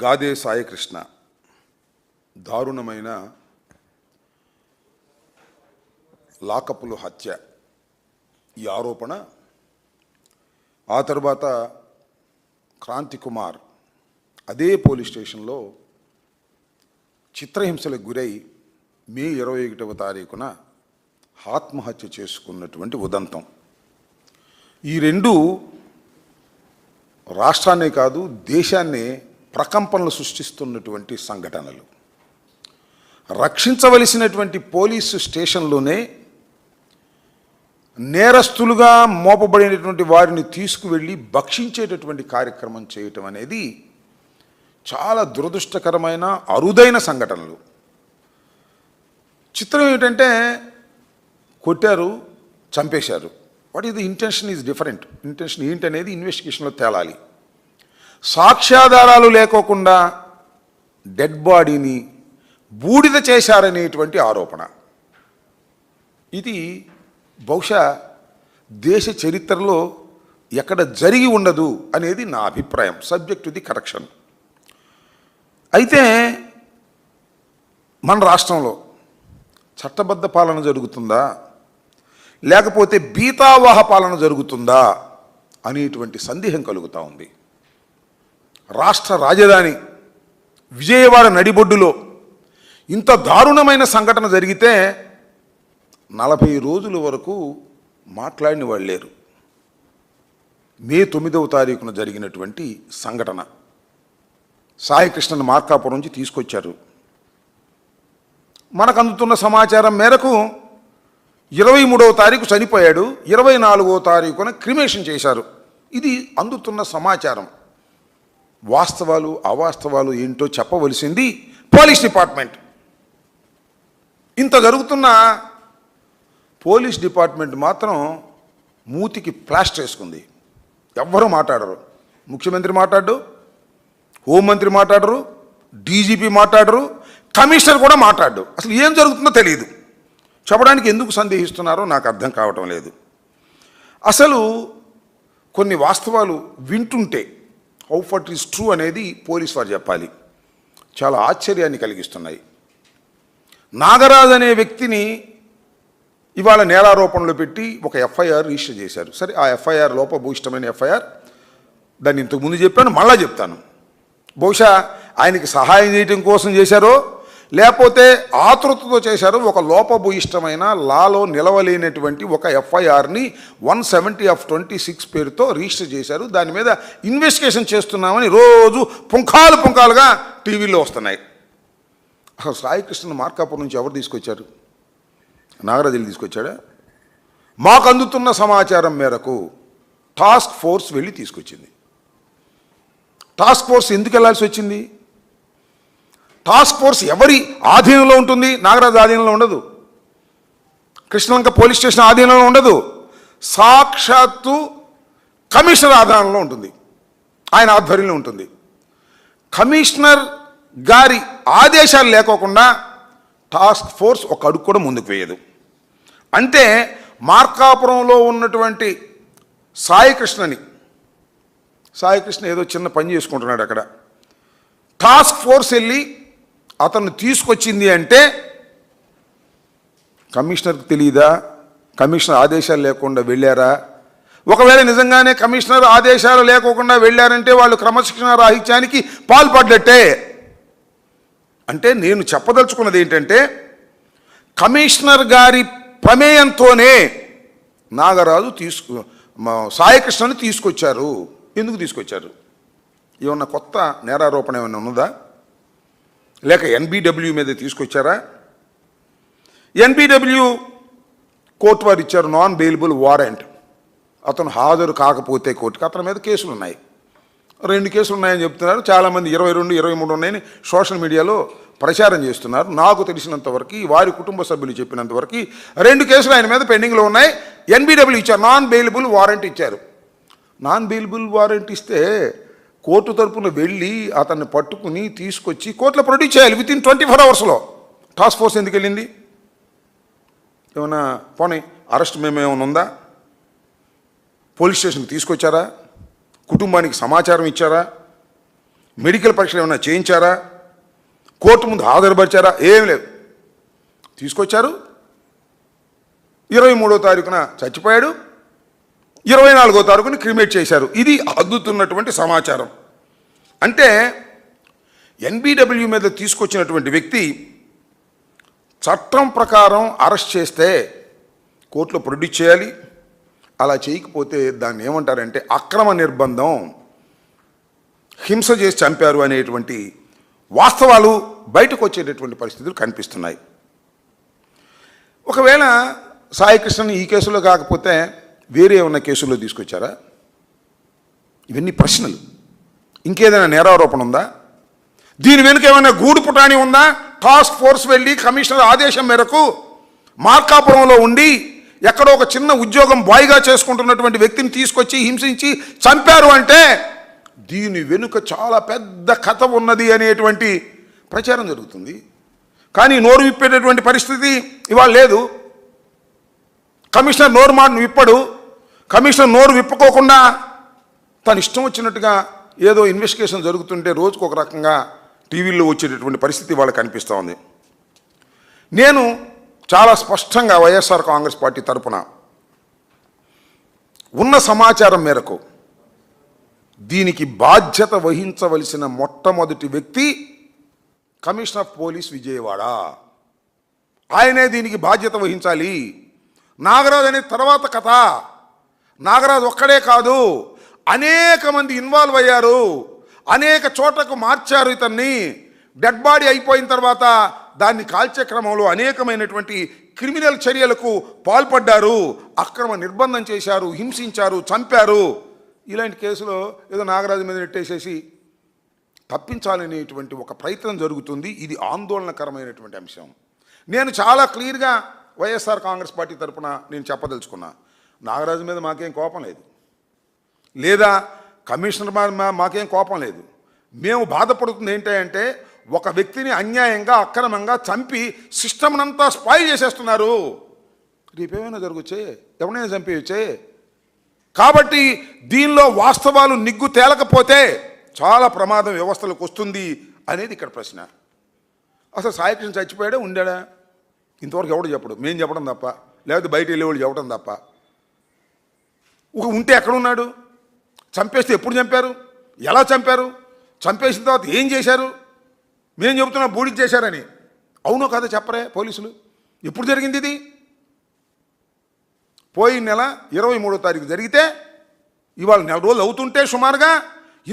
S1: గాదే సాయికృష్ణ దారుణమైన లాకపులు హత్య, ఈ ఆరోపణ, ఆ తర్వాత క్రాంతి కుమార్ అదే పోలీస్ స్టేషన్లో చిత్రహింసలకు గురై మే 21వ తారీఖున ఆత్మహత్య చేసుకున్నటువంటి ఉదంతం. ఈ రెండు రాష్ట్రాన్నే కాదు దేశాన్నే ప్రకంపనలు సృష్టిస్తున్నటువంటి సంఘటనలు. రక్షించవలసినటువంటి పోలీసు స్టేషన్లోనే నేరస్తులుగా మోపబడినటువంటి వారిని తీసుకువెళ్ళి భక్షించేటటువంటి కార్యక్రమం చేయటం అనేది చాలా దురదృష్టకరమైన అరుదైన సంఘటనలు. చిత్రం ఏంటంటే కొట్టారు, చంపేశారు. What is the intention is different. Intention ఏంటనేది ఇన్వెస్టిగేషన్లో తేలాలి. సాక్ష్యాధారాలు లేకోకుండా డెడ్ బాడీని బూడిద చేశారనేటువంటి ఆరోపణ, ఇది బహుశా దేశ చరిత్రలో ఎక్కడ జరిగి ఉండదు అనేది నా అభిప్రాయం, సబ్జెక్ట్ టు ది కరెక్షన్. అయితే మన రాష్ట్రంలో చట్టబద్ధ పాలన జరుగుతుందా లేకపోతే బీతావాహ పాలన జరుగుతుందా అనేటువంటి సందేహం కలుగుతూ ఉంది. రాష్ట్ర రాజధాని విజయవాడ నడిబొడ్డులో ఇంత దారుణమైన సంఘటన జరిగితే 40 రోజుల వరకు మాట్లాడిన వాళ్ళు లేరు. మే 9వ తారీఖున జరిగినటువంటి సంఘటన, సాయికృష్ణను మార్కాపురం నుంచి తీసుకొచ్చారు. మనకు అందుతున్న సమాచారం మేరకు 23వ తారీఖు చనిపోయాడు, 24వ తారీఖున క్రిమేషన్ చేశారు. ఇది అందుతున్న సమాచారం. వాస్తవాలు అవాస్తవాలు ఏంటో చెప్పవలసింది పోలీస్ డిపార్ట్మెంట్. ఇంత జరుగుతున్న పోలీస్ డిపార్ట్మెంట్ మాత్రం మూతికి ప్లాస్టర్ వేసుకుంది. ఎవ్వరూ మాట్లాడరు. ముఖ్యమంత్రి మాట్లాడరు, హోంమంత్రి మాట్లాడరు, డీజీపీ మాట్లాడరు, కమిషనర్ కూడా మాట్లాడరు. అసలు ఏం జరుగుతుందో తెలియదు. చెప్పడానికి ఎందుకు సందేహిస్తున్నారో నాకు అర్థం కావటం లేదు. అసలు కొన్ని వాస్తవాలు వింటుంటే హౌ ఫర్ ఈజ్ ట్రూ అనేది పోలీస్ వారు చెప్పాలి. చాలా ఆశ్చర్యాన్ని కలిగిస్తున్నాయి. నాగరాజు అనే వ్యక్తిని ఇవాళ నేరారోపణలు పెట్టి ఒక ఎఫ్ఐఆర్ రిజిస్టర్ చేశారు. సరే, ఆ ఎఫ్ఐఆర్ లోపభూయిష్టమైన ఎఫ్ఐఆర్, దాన్ని ఇంతకుముందు చెప్పాను, మళ్ళా చెప్తాను. బహుశా ఆయనకి సహాయం చేయడం కోసం చేశారో లేకపోతే ఆతృతతో చేశారో, ఒక లోపభూయిష్టమైన లాలో నిలవలేనటువంటి ఒక ఎఫ్ఐఆర్ని 170/26 పేరుతో రిజిస్టర్ చేశారు. దాని మీద ఇన్వెస్టిగేషన్ చేస్తున్నామని రోజు పుంఖాలుగా టీవీలో వస్తున్నాయి. అసలు సాయికృష్ణ మార్కాపురం నుంచి ఎవరు తీసుకొచ్చారు? నాగరాజులు తీసుకొచ్చాడా? మాకు అందుతున్న సమాచారం మేరకు టాస్క్ ఫోర్స్ వెళ్ళి తీసుకొచ్చింది. టాస్క్ ఫోర్స్ ఎందుకు వెళ్ళాల్సి వచ్చింది? టాస్క్ ఫోర్స్ ఎవరి ఆధీనంలో ఉంటుంది? నాగరాజు ఆధీనంలో ఉండదు, కృష్ణలంక పోలీస్ స్టేషన్ ఆధీనంలో ఉండదు, సాక్షాత్తు కమిషనర్ ఆధీనంలో ఉంటుంది, ఆయన ఆధ్వర్యంలో ఉంటుంది. కమిషనర్ గారి ఆదేశాలు లేకోకుండా టాస్క్ ఫోర్స్ ఒక అడుగు కూడా ముందుకు వేయదు. అంటే మార్కాపురంలో ఉన్నటువంటి సాయికృష్ణ ఏదో చిన్న పని చేసుకుంటున్నాడు అక్కడ. టాస్క్ ఫోర్స్ వెళ్ళి అతన్ని తీసుకొచ్చింది అంటే కమిషనర్కి తెలియదా? కమిషనర్ ఆదేశాలు లేకుండా వెళ్ళారా? ఒకవేళ నిజంగానే కమిషనర్ ఆదేశాలు లేకోకుండా వెళ్ళారంటే వాళ్ళు క్రమశిక్షణ రాహిత్యానికి పాల్పడ్డట్టే. అంటే నేను చెప్పదలుచుకున్నది ఏంటంటే, కమిషనర్ గారి ప్రమేయంతోనే నాగరాజు సాయికృష్ణని తీసుకొచ్చారు. ఎందుకు తీసుకొచ్చారు? ఏమన్నా కొత్త నేరారోపణ ఏమైనా ఉన్నదా? లేక ఎన్బిడబ్ల్యూ మీద తీసుకొచ్చారా? ఎన్బిడబ్ల్యూ కోర్టు వారు ఇచ్చారు నాన్ బెయిలబుల్ వారెంట్. అతను హాజరు కాకపోతే కోర్టుకి అతని మీద కేసులు ఉన్నాయి. 2 కేసులు ఉన్నాయని చెప్తున్నారు. చాలామంది 22, 23 ఉన్నాయని సోషల్ మీడియాలో ప్రచారం చేస్తున్నారు. నాకు తెలిసినంతవరకు, వారి కుటుంబ సభ్యులు చెప్పినంతవరకు 2 కేసులు ఆయన మీద పెండింగ్లో ఉన్నాయి. ఎన్బిడబ్ల్యూ ఇచ్చారు, నాన్ బెయిలబుల్ వారెంట్ ఇచ్చారు. నాన్ బెయిలబుల్ వారెంట్ ఇస్తే కోర్టు తరపున వెళ్ళి అతన్ని పట్టుకుని తీసుకొచ్చి కోర్టులో ప్రొడ్యూస్ చేయాలి విత్ ఇన్ 24 అవర్స్లో. టాస్క్ ఫోర్స్ ఎందుకు వెళ్ళింది? ఏమన్నా పోనీ అరెస్ట్ మేమేమైనా ఉందా? పోలీస్ స్టేషన్కి తీసుకొచ్చారా? కుటుంబానికి సమాచారం ఇచ్చారా? మెడికల్ పరీక్షలు ఏమైనా చేయించారా? కోర్టు ముందు హాజరుపరిచారా? ఏం లేదు. తీసుకొచ్చారు, 23వ తారీఖున చచ్చిపోయాడు, 24వ తారీఖున క్రిమినేట్ చేశారు. ఇది అందుతున్నటువంటి సమాచారం. అంటే ఎన్బిడబ్ల్యూ మీద తీసుకొచ్చినటువంటి వ్యక్తి చట్టం ప్రకారం అరెస్ట్ చేస్తే కోర్టులో ప్రొడ్యూస్ చేయాలి. అలా చేయకపోతే దాన్ని ఏమంటారంటే అక్రమ నిర్బంధం, హింస చేసి చంపారు అనేటువంటి వాస్తవాలు బయటకు వచ్చేటటువంటి పరిస్థితులు కనిపిస్తున్నాయి. ఒకవేళ సాయికృష్ణని ఈ కేసులో కాకపోతే వేరే ఏమన్నా కేసుల్లో తీసుకొచ్చారా? ఇవన్నీ ప్రశ్నలు. ఇంకేదైనా నేరారోపణ ఉందా? దీని వెనుక ఏమైనా గూడు పుటాని ఉందా? టాస్క్ ఫోర్స్ వెళ్ళి కమిషనర్ ఆదేశం మేరకు మార్కాపురంలో ఉండి ఎక్కడో ఒక చిన్న ఉద్యోగం బాయ్గా చేసుకుంటున్నటువంటి వ్యక్తిని తీసుకొచ్చి హింసించి చంపారు అంటే దీని వెనుక చాలా పెద్ద కథ ఉన్నది అనేటువంటి ప్రచారం జరుగుతుంది. కానీ నోరు విప్పేటటువంటి పరిస్థితి ఇవాళ లేదు. కమిషనర్ నోరు విప్పడు. కమిషనర్ నోరు విప్పుకోకుండా తను ఇష్టం వచ్చినట్టుగా ఏదో ఇన్వెస్టిగేషన్ జరుగుతుంటే రోజుకు ఒక రకంగా టీవీల్లో వచ్చేటటువంటి పరిస్థితి వాళ్ళకి కనిపిస్తూ ఉంది. నేను చాలా స్పష్టంగా వైఎస్ఆర్ కాంగ్రెస్ పార్టీ తరఫున ఉన్న సమాచారం మేరకు దీనికి బాధ్యత వహించవలసిన మొట్టమొదటి వ్యక్తి కమిషనర్ ఆఫ్ పోలీస్ విజయవాడ. ఆయనే దీనికి బాధ్యత వహించాలి. నాగరాజు అనే తర్వాత కథ. నాగరాజు ఒక్కడే కాదు, అనేక మంది ఇన్వాల్వ్ అయ్యారు. అనేక చోట్లకు మార్చారు ఇతన్ని. డెడ్ బాడీ అయిపోయిన తర్వాత దాన్ని కాల్చే క్రమంలో అనేకమైనటువంటి క్రిమినల్ చర్యలకు పాల్పడ్డారు, అక్రమ నిర్బంధం చేశారు, హింసించారు, చంపారు. ఇలాంటి కేసులో ఏదో నాగరాజు మీద నెట్టేసేసి తప్పించాలనేటువంటి ఒక ప్రయత్నం జరుగుతుంది. ఇది ఆందోళనకరమైనటువంటి అంశం. నేను చాలా క్లియర్గా వైఎస్ఆర్ కాంగ్రెస్ పార్టీ తరఫున నేను చెప్పదలుచుకున్నా, నాగరాజు మీద మాకేం కోపం లేదు, లేదా కమిషనర్ మాకేం కోపం లేదు. మేము బాధపడుతుంది ఏంటంటే ఒక వ్యక్తిని అన్యాయంగా అక్రమంగా చంపి సిస్టమ్నంతా స్పాయిల్ చేసేస్తున్నారు. రేపేమైనా జరగచ్చే, ఎవరైనా చంపేయచ్చే. కాబట్టి దీనిలో వాస్తవాలు నిగ్గు తేలకపోతే చాలా ప్రమాదం వ్యవస్థలకు వస్తుంది అనేది ఇక్కడ ప్రశ్న. అసలు సాయికృష్ణ చచ్చిపోయాడా ఉండాడా? ఇంతవరకు ఎవడు చెప్పడు, మేము చెప్పడం తప్ప, లేకపోతే బయట వెళ్ళేవాళ్ళు చెప్పడం తప్ప. ఉంటే ఎక్కడున్నాడు? చంపేస్తే ఎప్పుడు చంపారు? ఎలా చంపారు? చంపేసిన తర్వాత ఏం చేశారు? మేము చెబుతున్నాం బూడిద చేశారని. అవునో కాదో చెప్పరే పోలీసులు? ఎప్పుడు జరిగింది ఇది? పోయిన నెల 23వ తారీఖు జరిగితే ఇవాళ 4 రోజులు అవుతుంటే సుమారుగా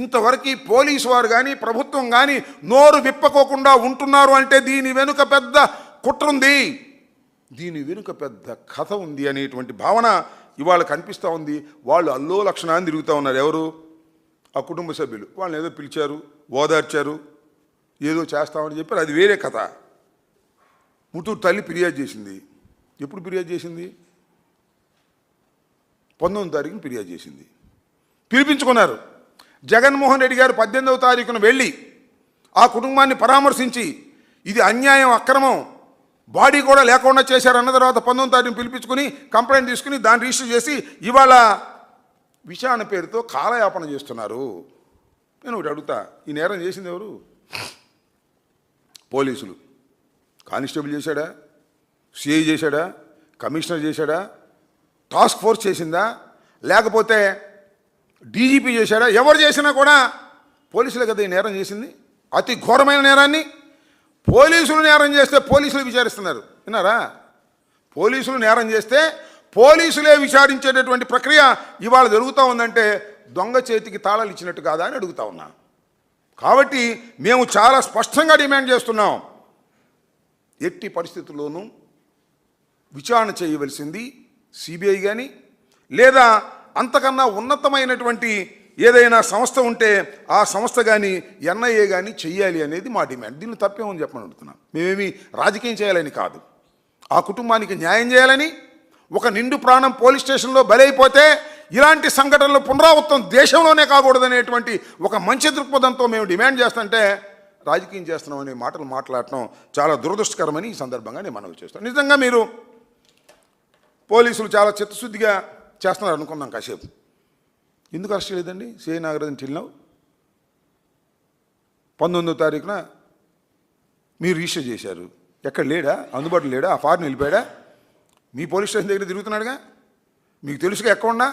S1: ఇంతవరకు పోలీసు వారు కానీ ప్రభుత్వం కానీ నోరు విప్పకోకుండా ఉంటున్నారు అంటే దీని వెనుక పెద్ద కుట్ర ఉంది, దీని వెనుక పెద్ద కథ ఉంది అనేటువంటి భావన ఇవాళ కనిపిస్తూ ఉంది. వాళ్ళు అల్లో లక్షణాన్ని తిరుగుతూ ఉన్నారు. ఎవరు? ఆ కుటుంబ సభ్యులు. వాళ్ళని ఏదో పిలిచారు, ఓదార్చారు, ఏదో చేస్తామని చెప్పారు. అది వేరే కథ. ముత్తూరు తల్లి ఫిర్యాదు చేసింది. ఎప్పుడు ఫిర్యాదు చేసింది? 19వ తారీఖున ఫిర్యాదు చేసింది. పిలిపించుకున్నారు. జగన్మోహన్ రెడ్డి గారు 18వ తారీఖున వెళ్ళి ఆ కుటుంబాన్ని పరామర్శించి ఇది అన్యాయం, అక్రమం, బాడీ కూడా లేకుండా చేశారన్న తర్వాత 19వ తారీఖున పిలిపించుకుని కంప్లైంట్ తీసుకుని దాన్ని రిజిస్టర్ చేసి ఇవాళ విచారణ పేరుతో కాలయాపన చేస్తున్నారు. నేను ఒకటి అడుగుతా, ఈ నేరం చేసింది ఎవరు? పోలీసులు. కానిస్టేబుల్ చేశాడా? సిఐ చేశాడా? కమిషనర్ చేశాడా? టాస్క్ ఫోర్స్ చేసిందా? లేకపోతే డీజీపీ చేశాడా? ఎవరు చేసినా కూడా పోలీసులే కదా ఈ నేరం చేసింది. అతి ఘోరమైన నేరాన్ని పోలీసులు నేరం చేస్తే పోలీసులు విచారిస్తున్నారు. విన్నారా? పోలీసులు నేరం చేస్తే పోలీసులే విచారించేటటువంటి ప్రక్రియ ఇవాళ జరుగుతూ ఉందంటే దొంగ చేతికి తాళాలు ఇచ్చినట్టు కాదా అని అడుగుతా ఉన్నా. కాబట్టి మేము చాలా స్పష్టంగా డిమాండ్ చేస్తున్నాం, ఎట్టి పరిస్థితుల్లోనూ విచారణ చేయవలసింది సిబిఐ కానీ లేదా అంతకన్నా ఉన్నతమైనటువంటి ఏదైనా సంస్థ ఉంటే ఆ సంస్థ కానీ ఎన్ఐఏ కానీ చెయ్యాలి అనేది మా డిమాండ్. దీన్ని తప్పేమని చెప్పమని అడుగుతున్నాం. మేమేమి రాజకీయం చేయాలని కాదు, ఆ కుటుంబానికి న్యాయం చేయాలని. ఒక నిండు ప్రాణం పోలీస్ స్టేషన్లో బలైపోతే ఇలాంటి సంఘటనలు పునరావృతం దేశంలోనే కాకూడదనేటువంటి ఒక మంచి దృక్పథంతో మేము డిమాండ్ చేస్తుంటే రాజకీయం చేస్తున్నాం అనే మాటలు మాట్లాడటం చాలా దురదృష్టకరమని ఈ సందర్భంగా నేను మనవి చేస్తాను. నిజంగా మీరు పోలీసులు చాలా చిత్తశుద్ధిగా చేస్తున్నారు అనుకున్నాం కాసేపు. ఎందుకు అరెస్ట్ చేయలేదండి సిఐ నాగరాజన్ టిల్ 19వ తారీఖున మీరు రిజిస్టర్ చేశారు. ఎక్కడ లేడా? అందుబాటులో లేడా? ఆ ఫారెన్ వెళ్ళిపోయాడా? మీ పోలీస్ స్టేషన్ దగ్గర తిరుగుతున్నాడుగా, మీకు తెలుసుగా ఎక్కడున్నా.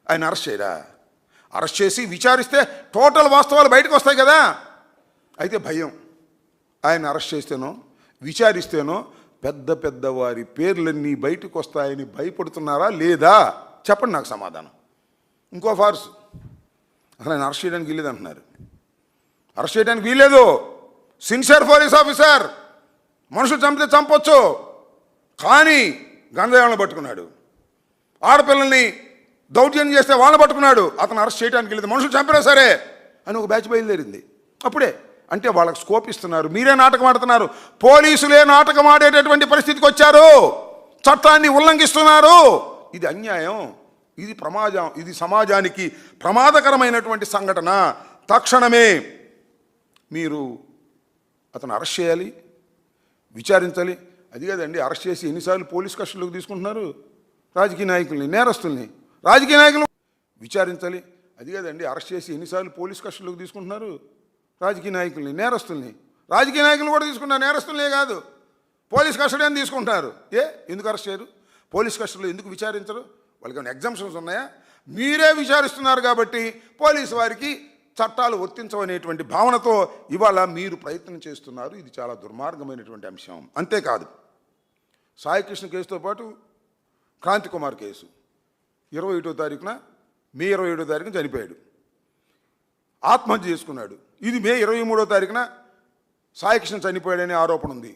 S1: ఆయన అరెస్ట్ చేయరా? అరెస్ట్ చేసి విచారిస్తే టోటల్ వాస్తవాలు బయటకు వస్తాయి కదా. అయితే భయం, ఆయన అరెస్ట్ చేస్తేనో విచారిస్తేనో పెద్ద పెద్ద వారి పేర్లన్నీ బయటకు వస్తాయని భయపడుతున్నారా లేదా? చెప్పండి నాకు సమాధానం. ఇంకో ఫార్స్, అసలు ఆయన అరెస్ట్ చేయడానికి వీల్లేదు అంటున్నారు. అరెస్ట్ చేయడానికి వీల్లేదు. సిన్సియర్ పోలీస్ ఆఫీసర్, మనుషులు చంపితే చంపొచ్చు, కానీ గంజాయిలను పట్టుకున్నాడు. ఆడపిల్లల్ని దౌర్జన్యం చేస్తే వాళ్ళని పట్టుకున్నాడు. అతను అరెస్ట్ చేయడానికి వెళ్ళేది మనుషులు చంపినా సరే అని ఒక బ్యాచ్ బయలుదేరింది. అప్పుడే అంటే వాళ్ళకి స్కోప్ ఇస్తున్నారు. మీరే నాటకం ఆడుతున్నారు, పోలీసులే నాటకం ఆడేటటువంటి పరిస్థితికి వచ్చారు, చట్టాన్ని ఉల్లంఘిస్తున్నారు. ఇది అన్యాయం, ఇది ప్రమాదం, ఇది సమాజానికి ప్రమాదకరమైనటువంటి సంఘటన. తక్షణమే మీరు అతను అరెస్ట్ చేయాలి, విచారించాలి. అది కదండి, అరెస్ట్ చేసి ఎన్నిసార్లు పోలీస్ కస్టడీలోకి తీసుకుంటున్నారు రాజకీయ నాయకుల్ని, నేరస్తుల్ని. రాజకీయ నాయకులు విచారించాలి. అది కదండి, అరెస్ట్ చేసి ఎన్నిసార్లు పోలీస్ కస్టడీలోకి తీసుకుంటున్నారు రాజకీయ నాయకుల్ని, నేరస్తుల్ని. రాజకీయ నాయకులు కూడా తీసుకుంటారు, నేరస్తులే కాదు, పోలీస్ కస్టడీ అని తీసుకుంటున్నారు. ఎందుకు అరెస్ట్ చేయరు? పోలీస్ కస్టడీలో ఎందుకు విచారించరు? వాళ్ళకి ఏమైనా ఎగ్జామ్షన్స్ ఉన్నాయా? మీరే విచారిస్తున్నారు కాబట్టి పోలీసు వారికి చట్టాలు వర్తించవనేటువంటి భావనతో ఇవాళ మీరు ప్రయత్నం చేస్తున్నారు. ఇది చాలా దుర్మార్గమైనటువంటి అంశం. అంతేకాదు, సాయికృష్ణ కేసుతో పాటు క్రాంతి కుమార్ కేసు 21వ తారీఖున, మే 27వ తారీఖున చనిపోయాడు, ఆత్మహత్య చేసుకున్నాడు. ఇది మే 23వ తారీఖున సాయికృష్ణ చనిపోయాడనే ఆరోపణ ఉంది.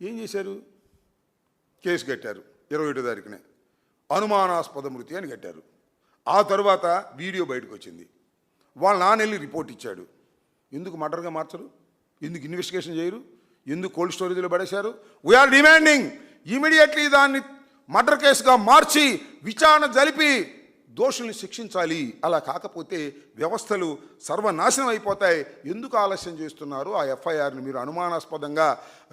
S1: ఏం చేశారు? కేసు కట్టారు 21వ తారీఖునే, అనుమానాస్పద మృతి అని కట్టారు. ఆ తరువాత వీడియో బయటకు వచ్చింది. వాళ్ళ నాన్న వెళ్ళి రిపోర్ట్ ఇచ్చాడు. ఎందుకు మర్డర్గా మార్చరు? ఎందుకు ఇన్వెస్టిగేషన్ చేయరు? ఎందుకు కోల్డ్ స్టోరేజ్లో పడేశారు? వీఆర్ డిమాండింగ్ ఇమీడియట్లీ దాన్ని మర్డర్ కేసుగా మార్చి విచారణ జరిపి దోషుల్ని శిక్షించాలి. అలా కాకపోతే వ్యవస్థలు సర్వనాశనం అయిపోతాయి. ఎందుకు ఆలస్యం చేస్తున్నారు? ఆ ఎఫ్ఐఆర్ని మీరు అనుమానాస్పదంగా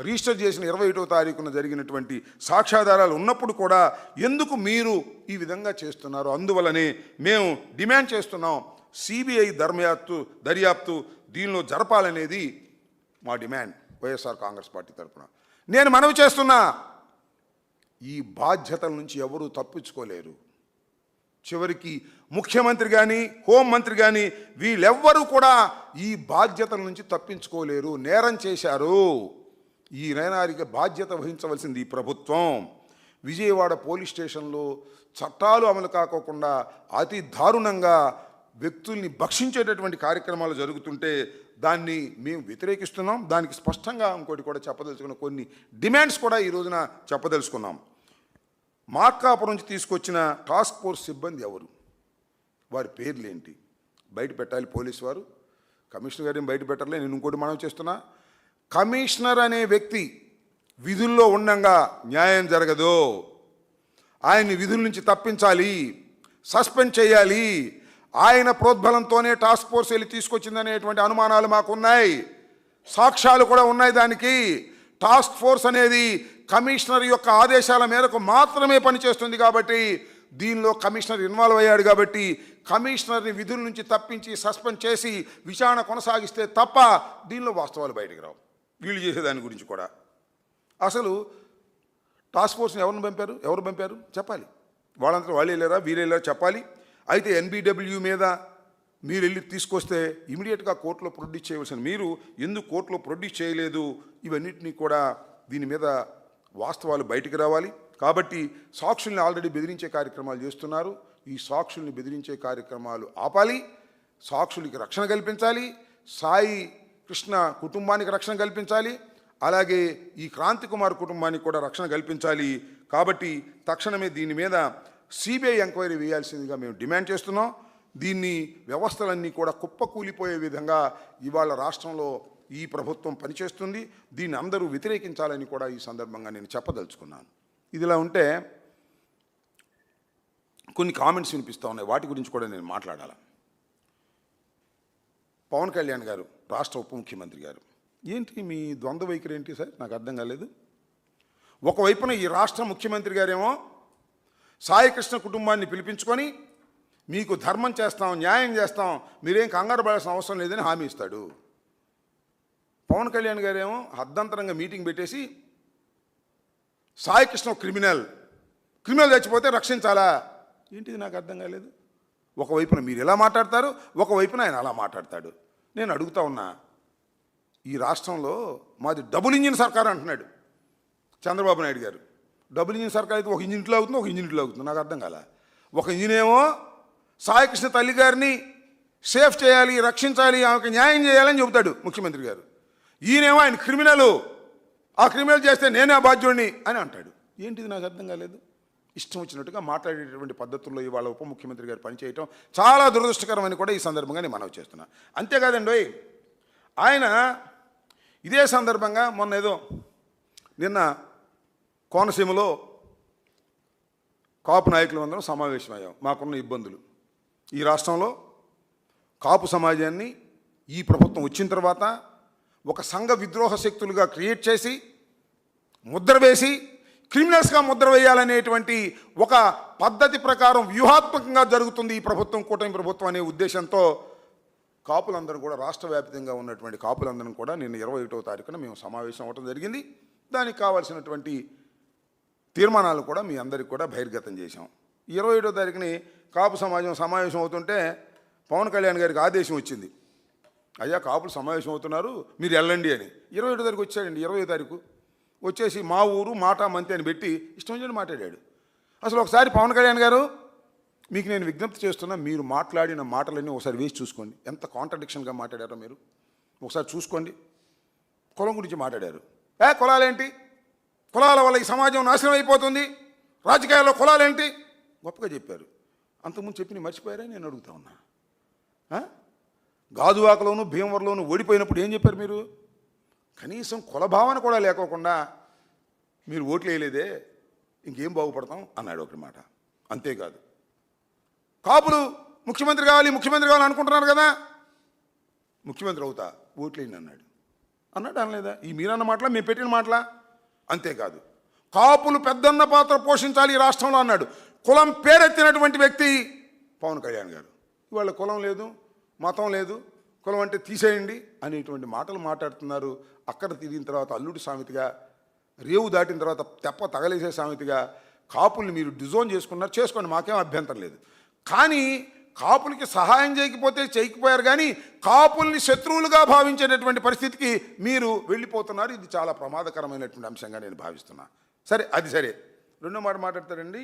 S1: రిజిస్టర్ చేసిన 21వ తారీఖున జరిగినటువంటి సాక్ష్యాధారాలు ఉన్నప్పుడు కూడా ఎందుకు మీరు ఈ విధంగా చేస్తున్నారు? అందువలనే మేము డిమాండ్ చేస్తున్నాం, సిబిఐ దర్యాప్తు దీనిలో జరపాలనేది మా డిమాండ్ వైఎస్ఆర్ కాంగ్రెస్ పార్టీ తరఫున. నేను మనవి చేస్తున్నా, ఈ బాధ్యతల నుంచి ఎవరూ తప్పించుకోలేరు. చివరికి ముఖ్యమంత్రి కానీ హోంమంత్రి కానీ వీళ్ళెవ్వరూ కూడా ఈ బాధ్యతల నుంచి తప్పించుకోలేరు. నేరం చేశారు, ఈ నేరానికి బాధ్యత వహించవలసింది ఈ ప్రభుత్వం. విజయవాడ పోలీస్ స్టేషన్లో చట్టాలు అమలు కాకోకుండా అతి దారుణంగా వ్యక్తుల్ని భక్షించేటటువంటి కార్యక్రమాలు జరుగుతుంటే దాన్ని మేము వ్యతిరేకిస్తున్నాం. దానికి స్పష్టంగా ఇంకోటి కూడా చెప్పదలుచుకున్న కొన్ని డిమాండ్స్ కూడా ఈ రోజున చెప్పదలుచుకున్నాం. మార్కాపురం నుంచి తీసుకొచ్చిన టాస్క్ ఫోర్స్ సిబ్బంది ఎవరు? వారి పేర్లు ఏంటి? బయట పెట్టాలి పోలీసు వారు. కమిషనర్ గారిని బయట పెట్టాలి. నేను ఇంకోటి మనవి చేస్తున్నా, కమిషనర్ అనే వ్యక్తి విధుల్లో ఉండగా న్యాయం జరగదు. ఆయన్ని విధుల నుంచి తప్పించాలి, సస్పెండ్ చేయాలి. ఆయన ప్రోద్బలంతోనే టాస్క్ ఫోర్స్ వెళ్ళి తీసుకొచ్చిందనేటువంటి అనుమానాలు మాకు ఉన్నాయి, సాక్ష్యాలు కూడా ఉన్నాయి. దానికి టాస్క్ ఫోర్స్ అనేది కమిషనర్ యొక్క ఆదేశాల మేరకు మాత్రమే పనిచేస్తుంది కాబట్టి దీనిలో కమిషనర్ ఇన్వాల్వ్ అయ్యాడు కాబట్టి కమిషనర్ని విధుల నుంచి తప్పించి సస్పెండ్ చేసి విచారణ కొనసాగిస్తే తప్ప దీనిలో వాస్తవాలు బయటకు రావు. వీళ్ళు చేసేదాని గురించి కూడా అసలు టాస్క్ ఫోర్స్ని ఎవరు పంపారు చెప్పాలి. వాళ్ళంతా వాళ్ళు వెళ్ళారా వీళ్ళు వెళ్ళారా చెప్పాలి. అయితే ఎన్బిడబ్ల్యూ మీద మీరు వెళ్ళి తీసుకొస్తే ఇమీడియట్గా కోర్టులో ప్రొడ్యూస్ చేయవలసిన మీరు ఎందుకు కోర్టులో ప్రొడ్యూస్ చేయలేదు, ఇవన్నిటినీ కూడా దీని మీద వాస్తవాలు బయటికి రావాలి. కాబట్టి సాక్షుల్ని ఆల్రెడీ బెదిరించే కార్యక్రమాలు చేస్తున్నారు. ఈ సాక్షుల్ని బెదిరించే కార్యక్రమాలు ఆపాలి, సాక్షులకి రక్షణ కల్పించాలి, సాయి కృష్ణ కుటుంబానికి రక్షణ కల్పించాలి, అలాగే ఈ క్రాంతి కుమార్ కుటుంబానికి కూడా రక్షణ కల్పించాలి. కాబట్టి తక్షణమే దీని మీద సిబిఐ ఎంక్వైరీ వేయాల్సిందిగా మేము డిమాండ్ చేస్తున్నాం. దీన్ని వ్యవస్థలన్నీ కూడా కుప్పకూలిపోయే విధంగా ఇవాళ రాష్ట్రంలో ఈ ప్రభుత్వం పనిచేస్తుంది. దీన్ని అందరూ వ్యతిరేకించాలని కూడా ఈ సందర్భంగా నేను చెప్పదలుచుకున్నాను. ఇదిలా ఉంటే కొన్ని కామెంట్స్ వినిపిస్తూ ఉన్నాయి, వాటి గురించి కూడా నేను మాట్లాడాలి. పవన్ కళ్యాణ్ గారు రాష్ట్ర ఉప ముఖ్యమంత్రి గారు, ఏంటి మీ ద్వంద్వ వైఖరి ఏంటి సార్? నాకు అర్థం కాలేదు. ఒకవైపున ఈ రాష్ట్ర ముఖ్యమంత్రి గారేమో సాయి కృష్ణ కుటుంబాన్ని పిలిపించుకొని మీకు ధర్మం చేస్తాం, న్యాయం చేస్తాం, మీరేం కంగారు పడాల్సిన అవసరం లేదని హామీ ఇస్తాడు. పవన్ కళ్యాణ్ గారేమో అర్ధంతరంగా మీటింగ్ పెట్టేసి సాయి కృష్ణ క్రిమినల్ చచ్చిపోతే రక్షించాలా, ఏంటిది నాకు అర్థం కాలేదు. ఒకవైపున మీరు ఎలా మాట్లాడతారు, ఒకవైపున ఆయన అలా మాట్లాడతాడు. నేను అడుగుతా ఉన్నా, ఈ రాష్ట్రంలో మాది డబుల్ ఇంజిన్ సర్కార్ అంటున్నాడు చంద్రబాబు నాయుడు గారు. డబుల్ ఇంజిన్ సర్కార్ అయితే ఒక ఇంజిన్లో అవుతుంది, ఒక ఇంజిన్లో అవుతుంది. నాకు అర్థం కాల. ఒక ఇంజిన్ ఏమో సాయికృష్ణ తల్లి గారిని సేఫ్ చేయాలి, రక్షించాలి, ఆమెకు న్యాయం చేయాలని చెబుతాడు ముఖ్యమంత్రి గారు. ఈయనేమో ఆయన క్రిమినల్, ఆ క్రిమినల్ చేస్తే నేనే బాధ్యుడిని అని అంటాడు. ఏంటిది నాకు అర్థం కాలేదు. ఇష్టం వచ్చినట్టుగా మాట్లాడేటటువంటి పద్ధతుల్లో ఇవాళ ఉప ముఖ్యమంత్రి గారు పనిచేయటం చాలా దురదృష్టకరమని కూడా ఈ సందర్భంగా నేను మనవి చేస్తున్నా. అంతేకాదండి, ఆయన ఇదే సందర్భంగా నిన్న కోనసీమలో కాపు నాయకులు అందరం సమావేశమయ్యాం. మాకున్న ఇబ్బందులు, ఈ రాష్ట్రంలో కాపు సమాజాన్ని ఈ ప్రభుత్వం వచ్చిన తర్వాత ఒక సంఘ విద్రోహ శక్తులుగా క్రియేట్ చేసి ముద్ర వేసి క్రిమినల్స్గా ముద్ర వేయాలనేటువంటి ఒక పద్ధతి ప్రకారం వ్యూహాత్మకంగా జరుగుతుంది ఈ ప్రభుత్వం, కూటమి ప్రభుత్వం అనే ఉద్దేశంతో కాపులందరూ కూడా రాష్ట్ర వ్యాప్తంగా ఉన్నటువంటి కాపులందరం కూడా నిన్న 21వ తారీఖున మేము సమావేశం అవ్వడం జరిగింది. దానికి కావాల్సినటువంటి తీర్మానాలు కూడా మీ అందరికీ కూడా బహిర్గతం చేశాం. 21వ తారీఖుని కాపు సమావేశం అవుతుంటే పవన్ కళ్యాణ్ గారికి ఆదేశం వచ్చింది, అయ్యా కాపులు సమావేశం అవుతున్నారు మీరు వెళ్ళండి అని. 21వ తారీఖు వచ్చాడండి. 20వ తారీఖు వచ్చేసి మా ఊరు మాట మంతి అని పెట్టి ఇష్టం వచ్చినట్టు మాట్లాడాడు. అసలు ఒకసారి పవన్ కళ్యాణ్ గారు మీకు నేను విజ్ఞప్తి చేస్తున్నా, మీరు మాట్లాడిన మాటలన్నీ ఒకసారి వేసి చూసుకోండి, ఎంత కాంట్రడిక్షన్గా మాట్లాడారో మీరు ఒకసారి చూసుకోండి. కులం గురించి మాట్లాడారు. కులాలేంటి, కులాల వల్ల ఈ సమాజం నాశనం అయిపోతుంది, రాజకీయాల్లో కులాలేంటి గొప్పగా చెప్పారు. అంతకుముందు చెప్పి మర్చిపోయారని నేను అడుగుతా ఉన్నా. గాజువాకలోను భీమవరంలోను ఓడిపోయినప్పుడు ఏం చెప్పారు మీరు? కనీసం కుల భావన కూడా లేకోకుండా మీరు ఓట్లు వేయలేదే, ఇంకేం బాగుపడతాం అన్నాడు ఒకటి మాట. అంతేకాదు, కాపులు ముఖ్యమంత్రి కావాలి అనుకుంటున్నారు కదా, ముఖ్యమంత్రి అవుతా ఓట్లేయండి అన్నాడు అనలేదా? ఈ మీరన్న మాటలా మేము పెట్టిన మాటలా? అంతేకాదు, కాపులు పెద్దన్న పాత్ర పోషించాలి ఈ రాష్ట్రంలో అన్నాడు. కులం పేరెత్తినటువంటి వ్యక్తి పవన్ కళ్యాణ్ గారు. ఇవాళ కులం లేదు, మతం లేదు, కులం అంటే తీసేయండి అనేటువంటి మాటలు మాట్లాడుతున్నారు. అక్కడ తిరిగిన తర్వాత అల్లుడి సామెతగా, రేవు దాటిన తర్వాత తెప్ప తగలేసే సామెతగా కాపుల్ని మీరు డిజోన్ చేసుకోండి, మాకేం అభ్యంతరం లేదు. కానీ కాపులకి సహాయం చేయకపోయారు కానీ కాపుల్ని శత్రువులుగా భావించేటటువంటి పరిస్థితికి మీరు వెళ్ళిపోతున్నారు. ఇది చాలా ప్రమాదకరమైనటువంటి అంశంగా నేను భావిస్తున్నా. సరే, అది సరే. రెండో మాట మాట్లాడతారండి.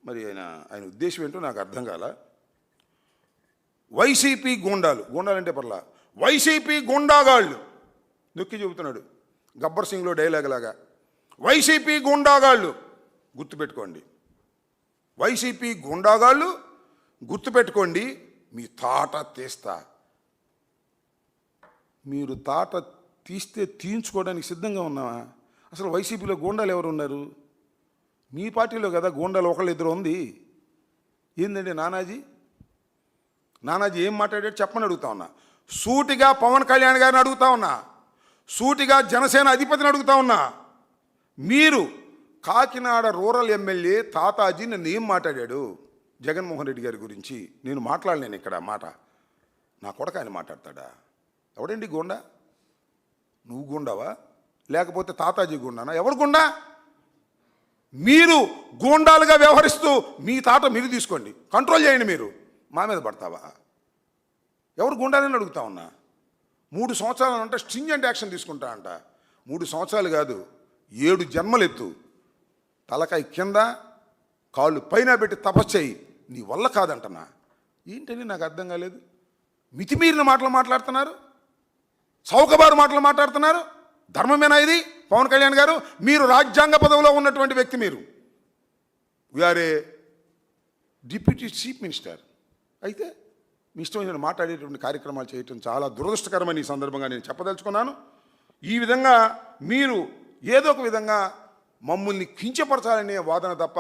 S1: మరి ఆయన ఉద్దేశం ఏంటో నాకు అర్థం కాల. వైసీపీ గూండాలంటే పర్లా, వైసీపీ గుండాగాళ్ళు నొక్కి చెబుతున్నాడు గబ్బర్ సింగ్లో డైలాగ్ లాగా. వైసీపీ గుండాగాళ్ళు గుర్తుపెట్టుకోండి, వైసీపీ గుండాగాళ్ళు గుర్తుపెట్టుకోండి, మీ తాట తీస్తా. మీరు తాట తీస్తే తీయించుకోవడానికి సిద్ధంగా ఉన్నావా? అసలు వైసీపీలో గూండాలు ఎవరు ఉన్నారు? మీ పార్టీలో కదా గూండాలు ఒకళ్ళిద్దరు ఉంది. ఏందండి నానాజీ ఏం మాట్లాడాడు చెప్పని అడుగుతా ఉన్నా. సూటిగా పవన్ కళ్యాణ్ గారిని అడుగుతా ఉన్నా, సూటిగా జనసేన అధిపతిని అడుగుతా ఉన్నా, మీరు కాకినాడ రూరల్ ఎమ్మెల్యే తాతాజీ నన్ను ఏం మాట్లాడాడు జగన్మోహన్ రెడ్డి గారి గురించి? నేను మాట్లాడలేను ఇక్కడ మాట. నా కొడుకు ఆయన మాట్లాడతాడా? ఎవడండి గుండా? నువ్వు గుండావా లేకపోతే తాతాజీ గుండానా? ఎవరు గుండా? మీరు గూండాలుగా వ్యవహరిస్తూ మీ తాట మీరు తీసుకోండి, కంట్రోల్ చేయండి. మీరు మా మీద పడతావా? ఎవరు గుండాలని అడుగుతా ఉన్నా. 3 సంవత్సరాలు అంటే స్ట్రింజెంట్ యాక్షన్ తీసుకుంటా అంట. 3 సంవత్సరాలు కాదు, 7 జన్మలెత్తు, తలకాయ కింద కాళ్ళు పైన పెట్టి తపస్సేయి, నీ వల్ల కాదంటనా? ఏంటని నాకు అర్థం కాలేదు. మితిమీరిన మాటలు మాట్లాడుతున్నారు, చౌకబారు మాటలు మాట్లాడుతున్నారు. ధర్మమేనా ఇది? పవన్ కళ్యాణ్ గారు, మీరు రాజ్యాంగ పదవిలో ఉన్నటువంటి వ్యక్తి. మీరు వీఆర్ ఏ డిప్యూటీ చీఫ్ మినిస్టర్. అయితే మీ ఇష్టమైన మాట్లాడేటువంటి కార్యక్రమాలు చేయటం చాలా దురదృష్టకరమని ఈ సందర్భంగా నేను చెప్పదలుచుకున్నాను. ఈ విధంగా మీరు ఏదో ఒక విధంగా మమ్మల్ని కించపరచాలనే వాదన తప్ప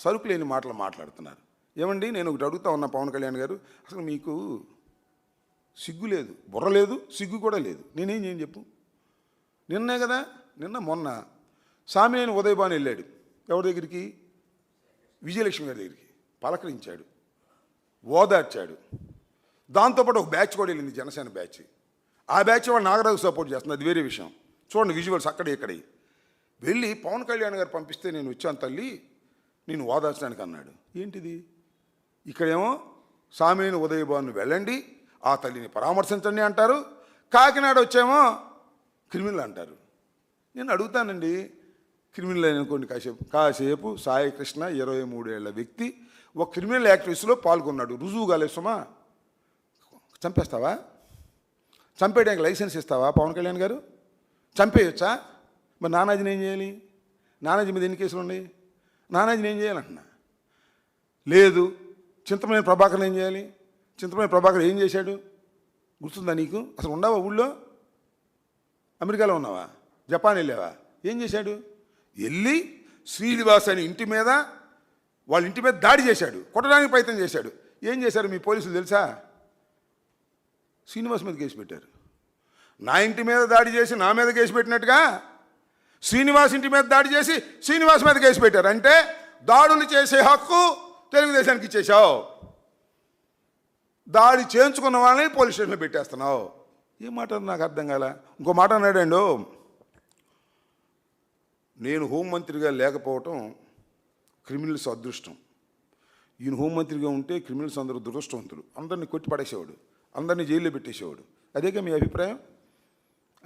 S1: సరుకు లేని మాటలు మాట్లాడుతున్నారు. ఏమండి, నేను ఒకటి అడుగుతా ఉన్నా పవన్ కళ్యాణ్ గారు, అసలు మీకు సిగ్గు లేదు, బుర్ర లేదు, సిగ్గు కూడా లేదు. నేనేం చేయను చెప్పు? నిన్నే కదా, మొన్న సామినేని ఉదయభాను వెళ్ళాడు. ఎవరి దగ్గరికి? విజయలక్ష్మి గారి దగ్గరికి. పలకరించాడు, ఓదార్చాడు. దాంతోపాటు ఒక బ్యాచ్ కూడా వెళ్ళింది, జనసేన బ్యాచ్. ఆ బ్యాచ్ వాళ్ళు నాగరాజు సపోర్ట్ చేస్తుంది, అది వేరే విషయం. చూడండి విజువల్స్ అక్కడే ఇక్కడే. వెళ్ళి పవన్ కళ్యాణ్ గారు పంపిస్తే నేను వచ్చాను తల్లి, నేను ఓదార్చడానికి అన్నాడు. ఏంటిది? ఇక్కడేమో సామినేని ఉదయభాను వెళ్ళండి, ఆ తల్లిని పరామర్శించండి అంటారు. కాకినాడ వచ్చేమో క్రిమినల్ అంటారు. నేను అడుగుతానండి, క్రిమినల్ అనుకోండి, కాసేపు సాయి కృష్ణ 23 ఏళ్ల వ్యక్తి ఒక క్రిమినల్ యాక్టివిటీస్లో పాల్గొన్నాడు, రుజువు కాలేసుమా? చంపేస్తావా? చంపేయడానికి లైసెన్స్ ఇస్తావా పవన్ కళ్యాణ్ గారు? చంపేయచ్చా? మరి నానాజీని ఏం చేయాలి? నానాజీ మీద ఎన్ని కేసులు ఉన్నాయి? నానాజీని ఏం చేయాలంటున్నా? లేదు. చింతమనేని ప్రభాకర్ ఏం చేయాలి? చింతమనేని ప్రభాకర్ ఏం చేశాడు గుర్తుందా నీకు? అసలు ఉండవా ఊళ్ళో? అమెరికాలో ఉన్నావా? జపాన్ వెళ్ళావా? ఏం చేశాడు? వెళ్ళి శ్రీనివాస్ అని ఇంటి మీద, వాళ్ళ ఇంటి మీద దాడి చేశాడు, కొట్టడానికి ప్రయత్నం చేశాడు. ఏం చేశారు మీ పోలీసులు తెలుసా? శ్రీనివాస్ మీద కేసు పెట్టారు. నా ఇంటి మీద దాడి చేసి నా మీద కేసు పెట్టినట్టుగా శ్రీనివాస్ ఇంటి మీద దాడి చేసి శ్రీనివాస్ మీద కేసు పెట్టారు. అంటే దాడులు చేసే హక్కు తెలుగుదేశానికి ఇచ్చేసావు, దాడి చేయించుకున్న వాళ్ళని పోలీస్ స్టేషన్లో పెట్టేస్తున్నావు. ఏం మాట నాకు అర్థం కాల. ఇంకో మాట అన్నాడండు, నేను హోంమంత్రిగా లేకపోవటం క్రిమినల్స్ అదృష్టం, ఈయన హోంమంత్రిగా ఉంటే క్రిమినల్స్ అందరూ దురదృష్టవంతులు, అందరినీ కొట్టి పడేసేవాడు, అందరినీ జైల్లో పెట్టేసేవాడు. అదేగా మీ అభిప్రాయం?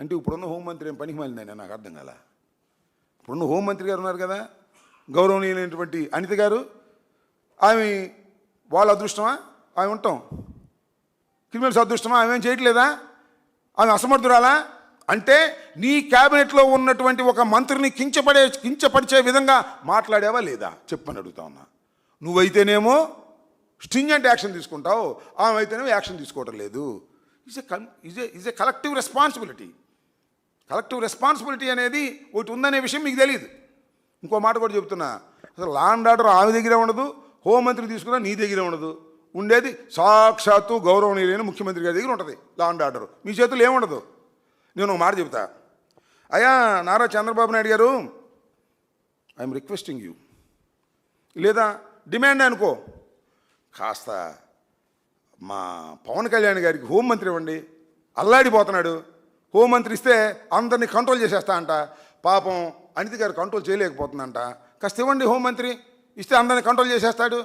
S1: అంటే ఇప్పుడున్న హోంమంత్రి ఏం పనికి మాలిందని నాకు అర్థం కాల. ఇప్పుడున్న హోంమంత్రి గారు ఉన్నారు కదా, గౌరవనీయులైనటువంటి అనిత గారు, ఆమె వాళ్ళ అదృష్టమా? ఆమె ఉంటాం క్రిమినల్స్ అదృష్టమా? ఆమె ఏం చేయట్లేదా? ఆమె అసమర్థురాలా? అంటే నీ క్యాబినెట్లో ఉన్నటువంటి ఒక మంత్రిని కించపరిచే విధంగా మాట్లాడావా లేదా చెప్పని అడుగుతా ఉన్నా. నువ్వైతేనేమో స్ట్రింజెంట్ యాక్షన్ తీసుకుంటావు, ఆమె అయితేనేమో యాక్షన్ తీసుకోవటం లేదు. Is a collective responsibility. Collective responsibility అనేది ఒకటి ఉందనే విషయం మీకు తెలియదు. ఇంకో మాట కూడా చెప్తున్నా, అసలు లా అండ్ ఆర్డర్ ఆమె దగ్గర ఉండదు, హోంమంత్రి తీసుకున్నా నీ దగ్గర ఉండదు. ఉండేది సాక్షాత్తు గౌరవనీయులైన ముఖ్యమంత్రి గారి దగ్గర ఉంటుంది లా అండ్ ఆర్డర్. మీ చేతులు ఏముండదు. నేను ఒక మాట చెప్తా, అయ్యా నారా చంద్రబాబు నాయుడు గారు, ఐఎమ్ రిక్వెస్టింగ్ యూ, లేదా డిమాండ్ అనుకో, కాస్త మా పవన్ కళ్యాణ్ గారికి హోంమంత్రి ఇవ్వండి, అల్లాడిపోతున్నాడు. హోంమంత్రి ఇస్తే అందరినీ కంట్రోల్ చేసేస్తా అంట. పాపం అనిత గారు కంట్రోల్ చేయలేకపోతుందంట. కాస్త ఇవ్వండి హోంమంత్రి, ఇస్తే అందరినీ కంట్రోల్ చేసేస్తాడు.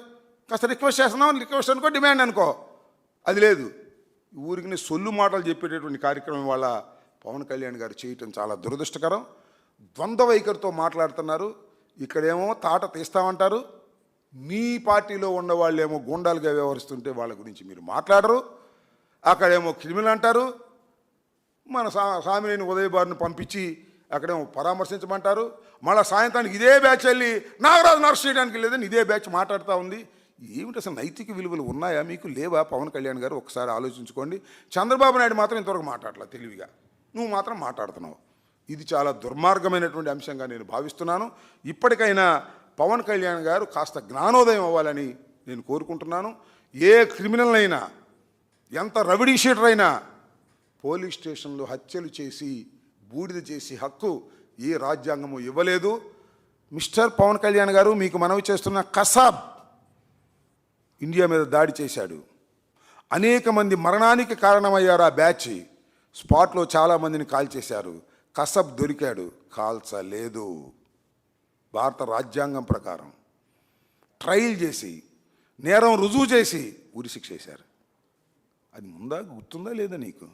S1: కాస్త రిక్వెస్ట్ చేస్తున్నాం, రిక్వెస్ట్ అనుకో, డిమాండ్ అనుకో. అది లేదు. ఊరికి సొల్లు మాటలు చెప్పేటటువంటి కార్యక్రమం వల్ల పవన్ కళ్యాణ్ గారు చేయటం చాలా దురదృష్టకరం. ద్వంద్వ వైఖరితో మాట్లాడుతున్నారు. ఇక్కడేమో తాట తీస్తామంటారు, మీ పార్టీలో ఉన్న వాళ్ళేమో గుండాలుగా వ్యవహరిస్తుంటే వాళ్ళ గురించి మీరు మాట్లాడరు. అక్కడేమో క్రిమినల్ అంటారు. మన సామినేని ఉదయభానుని పంపించి అక్కడేమో పరామర్శించమంటారు. మళ్ళీ సాయంత్రానికి ఇదే బ్యాచ్ వెళ్ళి నాగరాజును అరెస్ట్ చేయడానికి లేదని ఇదే బ్యాచ్ మాట్లాడుతూ ఉంది. ఏమిటి అసలు నైతిక విలువలు ఉన్నాయా మీకు? లేవా? పవన్ కళ్యాణ్ గారు ఒకసారి ఆలోచించుకోండి. చంద్రబాబు నాయుడు మాత్రం ఇంతవరకు మాట్లాడలా తెలివిగా, నువ్వు మాత్రం మాట్లాడుతున్నావు. ఇది చాలా దుర్మార్గమైనటువంటి అంశంగా నేను భావిస్తున్నాను. ఇప్పటికైనా పవన్ కళ్యాణ్ గారు కాస్త జ్ఞానోదయం అవ్వాలని నేను కోరుకుంటున్నాను. ఏ క్రిమినల్ అయినా, ఎంత రవిడీ షీటర్ అయినా పోలీస్ స్టేషన్లో హత్యలు చేసి బూడిద చేసి హక్కు ఏ రాజ్యాంగము ఇవ్వలేదు. మిస్టర్ పవన్ కళ్యాణ్ గారు, మీకు మనవి చేస్తున్న కసాబ్ ఇండియా మీద దాడి చేశాడు. అనేక మంది మరణానికి కారణమయ్యారు. ఆ బ్యాచ్ స్పాట్లో చాలామందిని కాల్చేశారు. కసబ్ దొరికాడు, కాల్చలేదు. భారత రాజ్యాంగం ప్రకారం ట్రయల్ చేసి నేరం రుజువు చేసి ఉరిశిక్ష వేశారు. అది ముందా గుర్తుందా లేదా నీకు?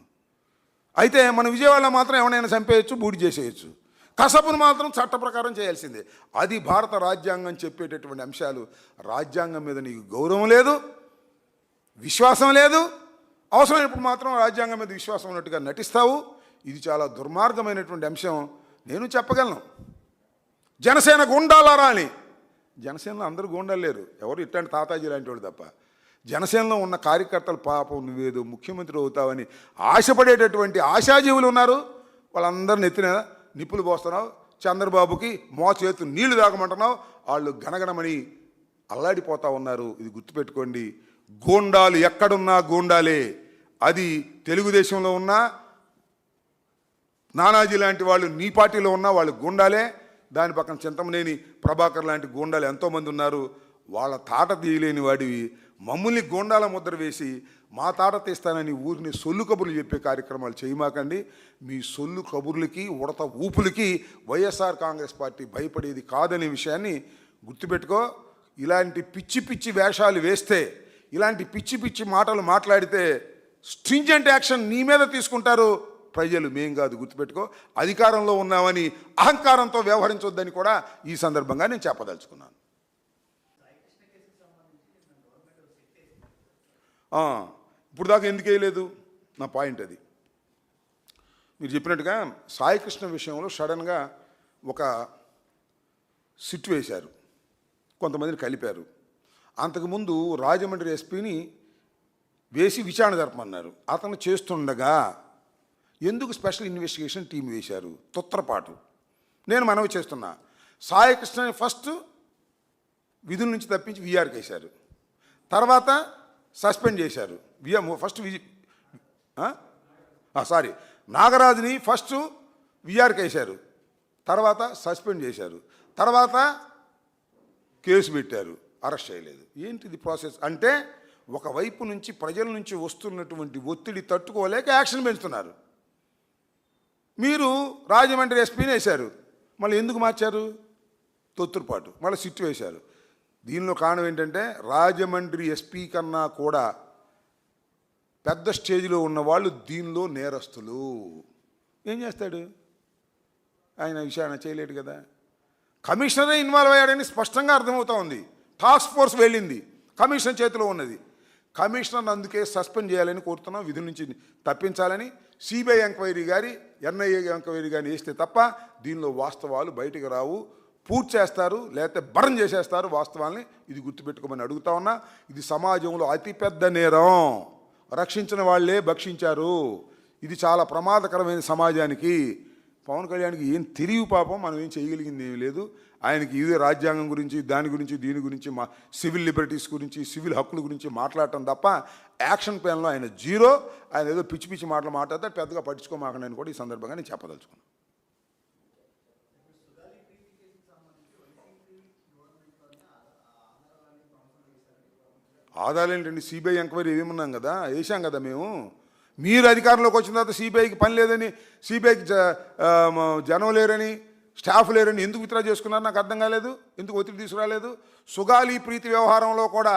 S1: అయితే మన విజయవాడలో మాత్రం ఎవరైనా చంపేయచ్చు, బూడి చేసేయచ్చు. కసబును మాత్రం చట్ట ప్రకారం చేయాల్సిందే. అది భారత రాజ్యాంగం చెప్పేటటువంటి అంశాలు. రాజ్యాంగం మీద నీకు గౌరవం లేదు, విశ్వాసం లేదు. అవసరమైనప్పుడు మాత్రం రాజ్యాంగం మీద విశ్వాసం ఉన్నట్టుగా నటిస్తావు. ఇది చాలా దుర్మార్గమైనటువంటి అంశం. నేను చెప్పగలను, జనసేన గుండాలారా అని. జనసేనలో అందరూ గుండాలు లేరు, ఎవరు ఇట్లాంటి తాతాజీ లాంటి వాడు తప్ప. జనసేనలో ఉన్న కార్యకర్తలు పాపం నువ్వేదో ముఖ్యమంత్రి అవుతావని ఆశపడేటటువంటి ఆశాజీవులు ఉన్నారు. వాళ్ళందరూ నెత్తిన నిప్పులు పోస్తున్నావు. చంద్రబాబుకి చేతులు నీళ్లు తాగమంటున్నావు. వాళ్ళు గణగణమని అల్లాడిపోతూ ఉన్నారు. ఇది గుర్తుపెట్టుకోండి. గూండాలు ఎక్కడున్నా గూండాలే. అది తెలుగుదేశంలో ఉన్నా, నానాజీ లాంటి వాళ్ళు నీ పార్టీలో ఉన్నా వాళ్ళు గూండాలే. దాని పక్కన చింతమనేని ప్రభాకర్ లాంటి గూండాలు ఎంతోమంది ఉన్నారు. వాళ్ళ తాట తీయలేని వాడివి మమ్మల్ని గూండాల ముద్ర వేసి మా తాట తీస్తానని ఊరిని సొల్లు కబుర్లు చెప్పే కార్యక్రమాలు చేయమాకండి. మీ సొల్లు కబుర్లకి, ఉడత ఊపులకి వైఎస్ఆర్ కాంగ్రెస్ పార్టీ భయపడేది కాదనే విషయాన్ని గుర్తుపెట్టుకో. ఇలాంటి పిచ్చి పిచ్చి వేషాలు వేస్తే, ఇలాంటి పిచ్చి పిచ్చి మాటలు మాట్లాడితే స్ట్రింజెంట్ యాక్షన్ నీ మీద తీసుకుంటారు ప్రజలు, మేం కాదు. గుర్తుపెట్టుకో. అధికారంలో ఉన్నామని అహంకారంతో వ్యవహరించొద్దని కూడా ఈ సందర్భంగా నేను చెప్పదలుచుకున్నాను. ఇప్పుడు దాకా ఎందుకు వేయలేదు నా పాయింట్ అది. మీరు చెప్పినట్టుగా సాయికృష్ణ విషయంలో సడన్గా ఒక సిట్ వేశారు, కొంతమందిని కలిపారు. అంతకుముందు రాజమండ్రి ఎస్పీని వేసి విచారణ జరపమన్నారు. అతను చేస్తుండగా ఎందుకు స్పెషల్ ఇన్వెస్టిగేషన్ టీం వేశారు? తొత్తరపాటు. నేను మనవి చేస్తున్నా, సాయికృష్ణని ఫస్ట్ విధుల నుంచి తప్పించి వీఆర్కి వేశారు, తర్వాత సస్పెండ్ చేశారు. ఫస్ట్ నాగరాజుని ఫస్ట్ వీఆర్కి వేశారు, తర్వాత సస్పెండ్ చేశారు, తర్వాత కేసు పెట్టారు, అరెస్ట్ చేయలేదు. ఏంటిది ప్రాసెస్ అంటే? ఒకవైపు నుంచి ప్రజల నుంచి వస్తున్నటువంటి ఒత్తిడి తట్టుకోలేక యాక్షన్ పెంచుతున్నారు. మీరు రాజమండ్రి ఎస్పీని వేశారు, మళ్ళీ ఎందుకు మార్చారు? తొత్తురుపాటు. మళ్ళీ సిట్టు వేశారు. దీనిలో కారణం ఏంటంటే రాజమండ్రి ఎస్పీ కన్నా కూడా పెద్ద స్టేజ్లో ఉన్నవాళ్ళు దీనిలో నేరస్తులు. ఏం చేస్తాడు ఆయన? విషయాన్ని చేయలేడు కదా. కమిషనరే ఇన్వాల్వ్ అయ్యాడని స్పష్టంగా అర్థమవుతా ఉంది. టాస్క్ ఫోర్స్ వెళ్ళింది, కమిషనర్ చేతిలో ఉన్నది. కమిషనర్ అందుకే సస్పెండ్ చేయాలని కోరుతున్నాం, విధుల నుంచి తప్పించాలని. సిబిఐ ఎంక్వైరీ గారి, ఎన్ఐఏ ఎంక్వైరీ కానీ వేస్తే తప్ప దీనిలో వాస్తవాలు బయటకు రావు. పూర్తి చేస్తారు, లేకపోతే బర్న్ చేసేస్తారు వాస్తవాల్ని. ఇది గుర్తుపెట్టుకోమని అడుగుతా ఉన్నా. ఇది సమాజంలో అతిపెద్ద నేరం. రక్షించిన వాళ్ళే భక్షించారు. ఇది చాలా ప్రమాదకరమైన సమాజానికి. పవన్ కళ్యాణ్కి ఏం తెలివి పాపం, మనం ఏం చేయగలిగింది ఏమీ లేదు. ఆయనకి ఇదే రాజ్యాంగం గురించి, దాని గురించి, దీని గురించి, మా సివిల్ లిబర్టీస్ గురించి, సివిల్ హక్కుల గురించి మాట్లాడటం తప్ప యాక్షన్ ప్లాన్లో ఆయన జీరో. ఆయన ఏదో పిచ్చి పిచ్చి మాటలు మాట్లాడితే పెద్దగా పట్టించుకోమాకనని కూడా ఈ సందర్భంగా నేను చెప్పదలుచుకున్నాను. ఆధారాలు ఏంటండి? సిబిఐ ఎంక్వైరీ ఏమన్నాం కదా, వేసాం కదా మేము. మీరు అధికారంలోకి వచ్చిన తర్వాత సిబిఐకి పని లేదని, సిబిఐకి జనం లేరని, స్టాఫ్ లేరని ఎందుకు విత్డ్రా చేసుకున్నారు నాకు అర్థం కాలేదు. ఎందుకు ఒత్తిడి తీసుకురాలేదు? సుగాలి ప్రీతి వ్యవహారంలో కూడా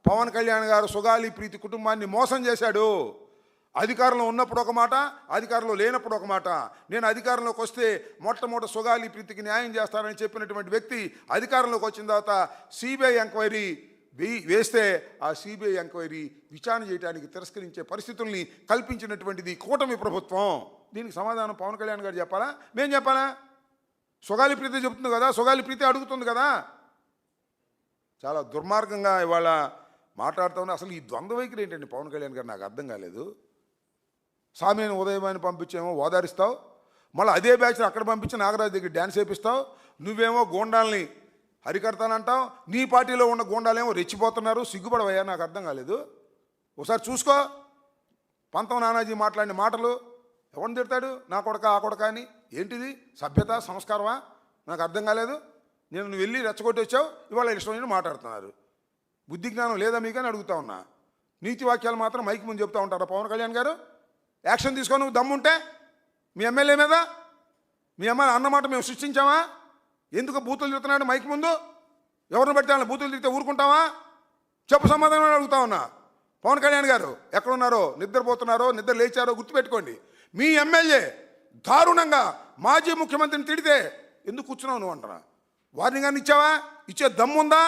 S1: పవన్ కళ్యాణ్ గారు సుగాలి ప్రీతి కుటుంబాన్ని మోసం చేశాడు. అధికారంలో ఉన్నప్పుడు ఒక మాట, అధికారంలో లేనప్పుడు ఒక మాట. నేను అధికారంలోకి వస్తే మొట్టమొదటి సుగాలి ప్రీతికి న్యాయం చేస్తానని చెప్పినటువంటి వ్యక్తి అధికారంలోకి వచ్చిన తర్వాత సిబిఐ ఎంక్వైరీ వేస్తే ఆ సిబిఐ ఎంక్వైరీ విచారణ చేయడానికి తిరస్కరించే పరిస్థితుల్ని కల్పించినటువంటిది కూటమి ప్రభుత్వం. దీనికి సమాధానం పవన్ కళ్యాణ్ గారు చెప్పాలా, మేం చెప్పాలా? సుగాలి ప్రీతి చెబుతుంది కదా, సుగాలి ప్రీతి అడుగుతుంది కదా. చాలా దుర్మార్గంగా ఇవాళ మాట్లాడుతూ ఉన్నా. అసలు ఈ ద్వంద్వ వైఖరి ఏంటండి పవన్ కళ్యాణ్ గారు? నాకు అర్థం కాలేదు. సామేని ఉదయమాన్ని పంపించేమో ఓదారిస్తావు, మళ్ళీ అదే బ్యాచ్ని అక్కడ పంపించి నాగరాజు దగ్గర డ్యాన్స్ వేపిస్తావు. నువ్వేమో గోండాల్ని హరికడతానంటావు. నీ పార్టీలో ఉన్న గోండాలేమో రెచ్చిపోతున్నారు. సిగ్గుపడవయ్యా, నాకు అర్థం కాలేదు. ఒకసారి చూసుకో పంతం నానాజీ మాట్లాడిన మాటలు. ఎవరిని తిడతాడు? నా కొడక ఆ కొడక అని. ఏంటిది? సభ్యత సంస్కారమా? నాకు అర్థం కాలేదు. నువ్వు వెళ్ళి రెచ్చగొట్టి వచ్చావు, ఇవాళ ఇష్టమైన మాట్లాడుతున్నారు. బుద్ధి జ్ఞానం లేదా మీకు అని అడుగుతా ఉన్నా. నీతి వాక్యాలు మాత్రం మైకి ముందు చెప్తూ ఉంటారా పవన్ కళ్యాణ్ గారు? యాక్షన్ తీసుకొని నువ్వు దమ్ముంటే మీ ఎమ్మెల్యే మీద, మీ ఎమ్మెల్యే అన్నమాట మేము సృష్టించామా? ఎందుకు బూతులు తిరుగుతున్నాడు మైకి ముందు? ఎవరిని బట్టి వాళ్ళని బూతులు తిరిగితే ఊరుకుంటావా? చెప్పు, సమాధానం అడుగుతా ఉన్నా. పవన్ కళ్యాణ్ గారు ఎక్కడున్నారో, నిద్రపోతున్నారో, నిద్ర లేచారో గుర్తుపెట్టుకోండి. మీ ఎమ్మెల్యే దారుణంగా మాజీ ముఖ్యమంత్రిని తిడితే ఎందుకు కూర్చున్నావు నువ్వు అంటున్నా? వార్నింగ్ అని ఇచ్చావా? ఇచ్చే దమ్ముందా?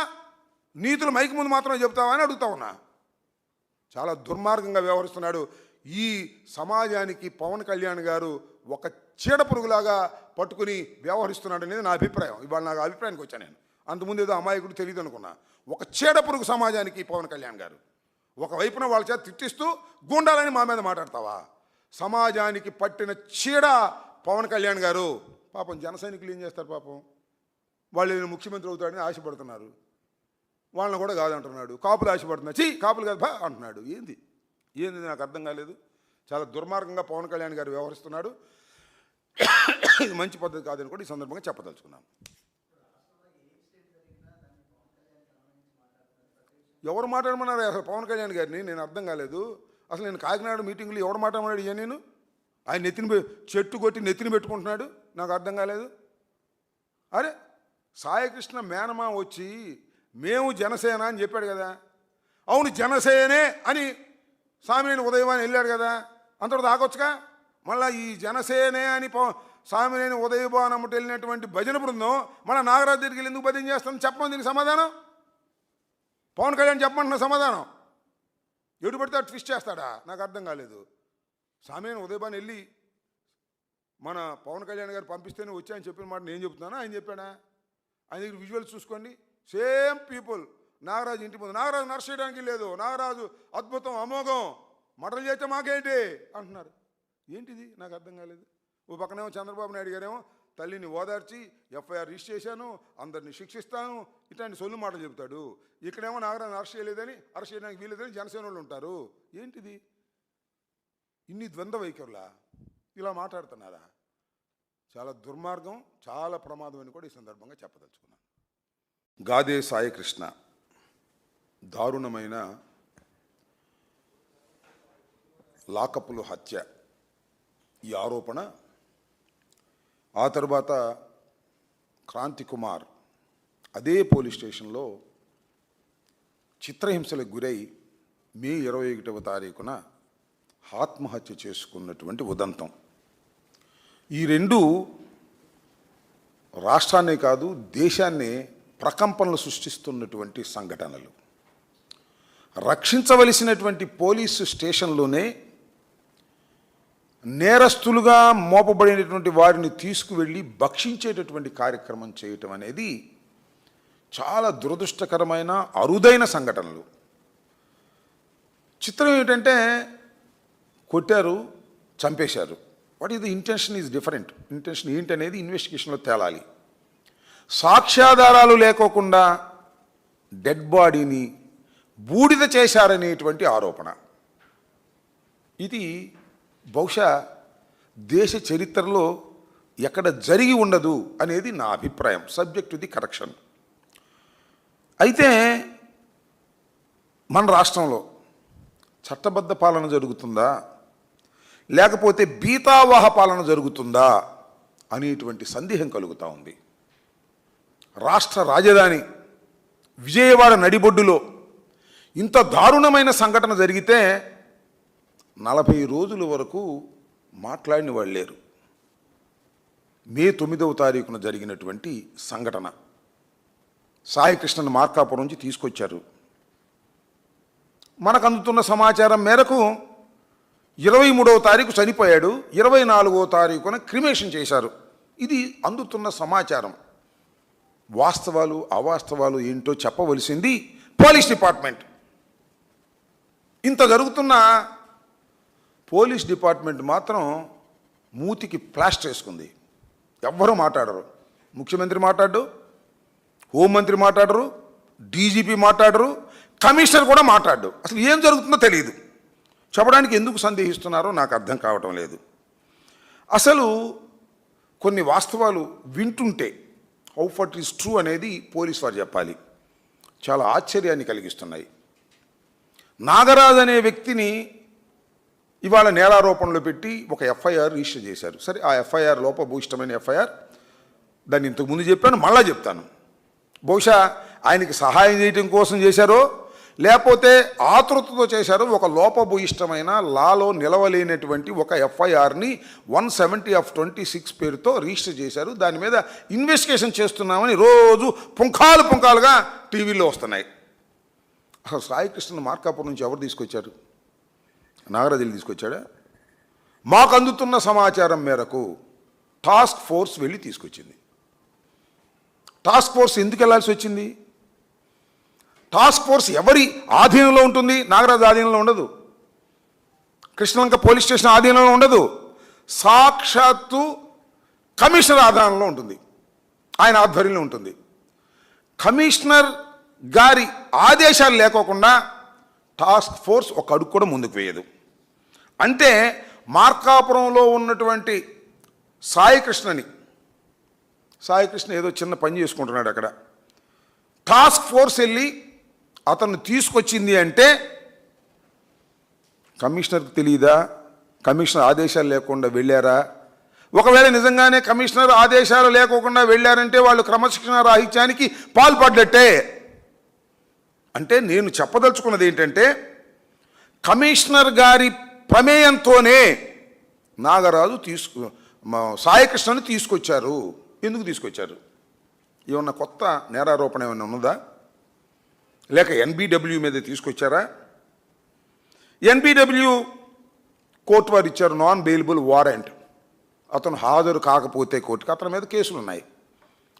S1: నీతులు మైకి ముందు మాత్రమే చెబుతావా అని అడుగుతా ఉన్నా. చాలా దుర్మార్గంగా వ్యవహరిస్తున్నాడు. ఈ సమాజానికి పవన్ కళ్యాణ్ గారు ఒక చీడ పురుగులాగా పట్టుకుని వ్యవహరిస్తున్నాడు అనేది నా అభిప్రాయం. ఇవాళ నాకు అభిప్రాయానికి వచ్చాను నేను. అంతకుముందు ఏదో అమాయకుడు తెలియదు అనుకున్నా. ఒక చీడ పురుగు సమాజానికి పవన్ కళ్యాణ్ గారు. ఒకవైపున వాళ్ళ చేత తిట్టిస్తూ గూండాలని మా మీద మాట్లాడతావా? సమాజానికి పట్టిన చీడ పవన్ కళ్యాణ్ గారు. పాపం జన సైనికులు ఏం చేస్తారు? పాపం వాళ్ళు ముఖ్యమంత్రి అవుతాడని ఆశపడుతున్నారు. వాళ్ళని కూడా కాదంటున్నాడు. కాపులు ఆశపడుతున్నారు. కాపులు కాదు బా అంటున్నాడు. ఏంది నాకు అర్థం కాలేదు. చాలా దుర్మార్గంగా పవన్ కళ్యాణ్ గారు వ్యవహరిస్తున్నాడు. ఇది మంచి పద్ధతి కాదని కూడా ఈ సందర్భంగా చెప్పదలుచుకున్నాను. ఎవరు మాట్లాడమన్నారు అసలు పవన్ కళ్యాణ్ గారిని? నేను అర్థం కాలేదు. అసలు నేను కాకినాడ మీటింగ్లో ఎవరు మాట్లాడమన్నాడు? ఇయ్యా నేను ఆయన నెత్తిని చెట్టు కొట్టి నెత్తిని పెట్టుకుంటున్నాడు. నాకు అర్థం కాలేదు. అరే సాయికృష్ణ మేనమా వచ్చి మేము జనసేన అని చెప్పాడు కదా. అవును జనసేనే అని సామినేని ఉదయవాని వెళ్ళాడు కదా. అంతటి ఆగొచ్చుగా. మళ్ళీ ఈ జనసేనే అని సామినేని ఉదయభానమ్మటి వెళ్ళినటువంటి భజన బృందం మళ్ళీ నాగరాజు దగ్గరికి వెళ్ళి ఎందుకు భజన చేస్తాను? చెప్పమని దీనికి సమాధానం పవన్ కళ్యాణ్ చెప్పమంటున్న సమాధానం. ఎడు పడితే ట్విస్ట్ చేస్తాడా? నాకు అర్థం కాలేదు. సామినేని ఉదయభాన్ వెళ్ళి మన పవన్ కళ్యాణ్ గారు పంపిస్తేనే వచ్చాయని చెప్పిన మాట నేను చెప్తున్నాను, ఆయన చెప్పాడా? ఆయన దగ్గర విజువల్స్ చూసుకోండి. Same people. నాగరాజు ఇంటి ముందు నాగరాజు నర్స్ చేయడానికి లేదు. నాగరాజు అద్భుతం అమోఘం మటలు చేస్తే మాకేంటి అంటున్నారు. ఏంటిది? నాకు అర్థం కాలేదు. ఓ పక్కనేమో చంద్రబాబు నాయుడు గారేమో తల్లిని ఓదార్చి ఎఫ్ఐఆర్ రిజిస్టర్ చేశాను, అందరిని శిక్షిస్తాను, ఇట్లాంటి సొల్లు మాటలు చెబుతాడు. ఇక్కడేమో నాగరాజు అరెస్ట్ చేయలేదని, అరెస్ట్ చేయడానికి వీలేదని జనసేన వాళ్ళు ఉంటారు. ఏంటిది? ఇన్ని ద్వంద్వ వైఖరులా? ఇలా మాట్లాడుతున్నారా? చాలా దుర్మార్గం, చాలా ప్రమాదం అని కూడా ఈ సందర్భంగా చెప్పదలుచుకున్నాను. గాదే సాయికృష్ణ దారుణమైన లాకప్పులు హత్య ఈ ఆరోపణ. ఆ తర్వాత క్రాంతి కుమార్ అదే పోలీస్ స్టేషన్లో చిత్రహింసలకు గురై మే 21వ తారీఖున ఆత్మహత్య చేసుకున్నటువంటి ఉదంతం. ఈ రెండు రాష్ట్రాన్నే కాదు దేశాన్నే ప్రకంపనలు సృష్టిస్తున్నటువంటి సంఘటనలు. రక్షించవలసినటువంటి పోలీసు స్టేషన్లోనే నేరస్తులుగా మోపబడినటువంటి వారిని తీసుకువెళ్ళి భక్షించేటటువంటి కార్యక్రమం చేయటం అనేది చాలా దురదృష్టకరమైన అరుదైన సంఘటనలు. చిత్రం ఏమిటంటే కొట్టారు, చంపేశారు. What is the intention is different. Intention ఏంటనేది ఇన్వెస్టిగేషన్లో తేలాలి. సాక్ష్యాధారాలు లేకోకుండా డెడ్ బాడీని బూడిద చేశారనేటువంటి ఆరోపణ. ఇది బహుశా దేశ చరిత్రలో ఎక్కడ జరిగి ఉండదు అనేది నా అభిప్రాయం, సబ్జెక్ట్ టు ది కరెక్షన్. అయితే మన రాష్ట్రంలో చట్టబద్ధ పాలన జరుగుతుందా లేకపోతే బీతావాహ పాలన జరుగుతుందా అనేటువంటి సందేహం కలుగుతూ ఉంది. రాష్ట్ర రాజధాని విజయవాడ నడిబొడ్డులో ఇంత దారుణమైన సంఘటన జరిగితే 40 రోజుల వరకు మాట్లాడిన వాళ్ళు లేరు. మే 9వ తారీఖున జరిగినటువంటి సంఘటన. సాయికృష్ణను మార్కాపురం నుంచి తీసుకొచ్చారు. మనకు అందుతున్న సమాచారం మేరకు 23వ తారీఖు చనిపోయాడు, 24వ తారీఖున క్రిమేషన్ చేశారు. ఇది అందుతున్న సమాచారం. వాస్తవాలు అవాస్తవాలు ఏంటో చెప్పవలసింది పోలీస్ డిపార్ట్మెంట్. ఇంత జరుగుతున్న పోలీస్ డిపార్ట్మెంట్ మాత్రం మూతికి ప్లాస్టర్ వేసుకుంది. ఎవ్వరూ మాట్లాడరు. ముఖ్యమంత్రి మాట్లాడు, హోంమంత్రి మాట్లాడరు, డీజీపీ మాట్లాడరు, కమిషనర్ కూడా మాట్లాడు. అసలు ఏం జరుగుతుందో తెలియదు. చెప్పడానికి ఎందుకు సందేహిస్తున్నారో నాకు అర్థం కావటం లేదు. అసలు కొన్ని వాస్తవాలు వింటుంటే how for it is true అనేది పోలీస్ వారు చెప్పాలి. చాలా ఆశ్చర్యాన్ని కలిగిస్తున్నాయి. నాగరాజు అనే వ్యక్తిని ఇవాళ నేరారోపణలు పెట్టి ఒక ఎఫ్ఐఆర్ రిజిస్టర్ చేశారు. సరే, ఆ ఎఫ్ఐఆర్ లోపభూయిష్టమైన ఎఫ్ఐఆర్, దాన్ని ఇంతకుముందు చెప్పాను, మళ్ళా చెప్తాను. బహుశా ఆయనకి సహాయం చేయడం కోసం చేశారో లేకపోతే ఆతృతతో చేశారో, ఒక లోపభూయిష్టమైన లాలో నిలవలేనటువంటి ఒక ఎఫ్ఐఆర్ని 170/26 పేరుతో రిజిస్టర్ చేశారు. దాని మీద ఇన్వెస్టిగేషన్ చేస్తున్నామని రోజు పుంఖాలుగా టీవీలో వస్తున్నాయి. అసలు సాయికృష్ణ మార్కాపురం నుంచి ఎవరు తీసుకొచ్చారు? నాగరాజులు తీసుకొచ్చాడా? మాకు అందుతున్న సమాచారం మేరకు టాస్క్ ఫోర్స్ వెళ్ళి తీసుకొచ్చింది. టాస్క్ ఫోర్స్ ఎందుకు వెళ్ళాల్సి వచ్చింది? టాస్క్ ఫోర్స్ ఎవరి ఆధీనంలో ఉంటుంది? నాగరాజు ఆధీనంలో ఉండదు, కృష్ణలంక పోలీస్ స్టేషన్ ఆధీనంలో ఉండదు, సాక్షాత్తు కమిషనర్ ఆధీనంలో ఉంటుంది, ఆయన ఆధ్వర్యంలో ఉంటుంది. కమిషనర్ గారి ఆదేశాలు లేకోకుండా టాస్క్ ఫోర్స్ ఒక అడుగు కూడా ముందుకు వేయదు. అంటే మార్కాపురంలో ఉన్నటువంటి సాయికృష్ణ ఏదో చిన్న పని చేసుకుంటున్నాడు అక్కడ. టాస్క్ ఫోర్స్ వెళ్ళి అతన్ని తీసుకొచ్చింది అంటే కమిషనర్కి తెలియదా? కమిషనర్ ఆదేశాలు లేకుండా వెళ్ళారా? ఒకవేళ నిజంగానే కమిషనర్ ఆదేశాలు లేకోకుండా వెళ్ళారంటే వాళ్ళు క్రమశిక్షణ రాహిత్యానికి పాల్పడ్డట్టే. అంటే నేను చెప్పదలుచుకున్నది ఏంటంటే, కమిషనర్ గారి ప్రమేయంతోనే నాగరాజు సాయికృష్ణని తీసుకొచ్చారు. ఎందుకు తీసుకొచ్చారు? ఏమన్నా కొత్త నేరారోపణ ఏమన్నా ఉన్నదా? లేక ఎన్బిడబ్ల్యూ మీద తీసుకొచ్చారా? ఎన్బిడబ్ల్యూ కోర్టు వారు ఇచ్చారు నాన్ బెయిలబుల్ వారెంట్. అతను హాజరు కాకపోతే కోర్టుకి అతని మీద కేసులు ఉన్నాయి.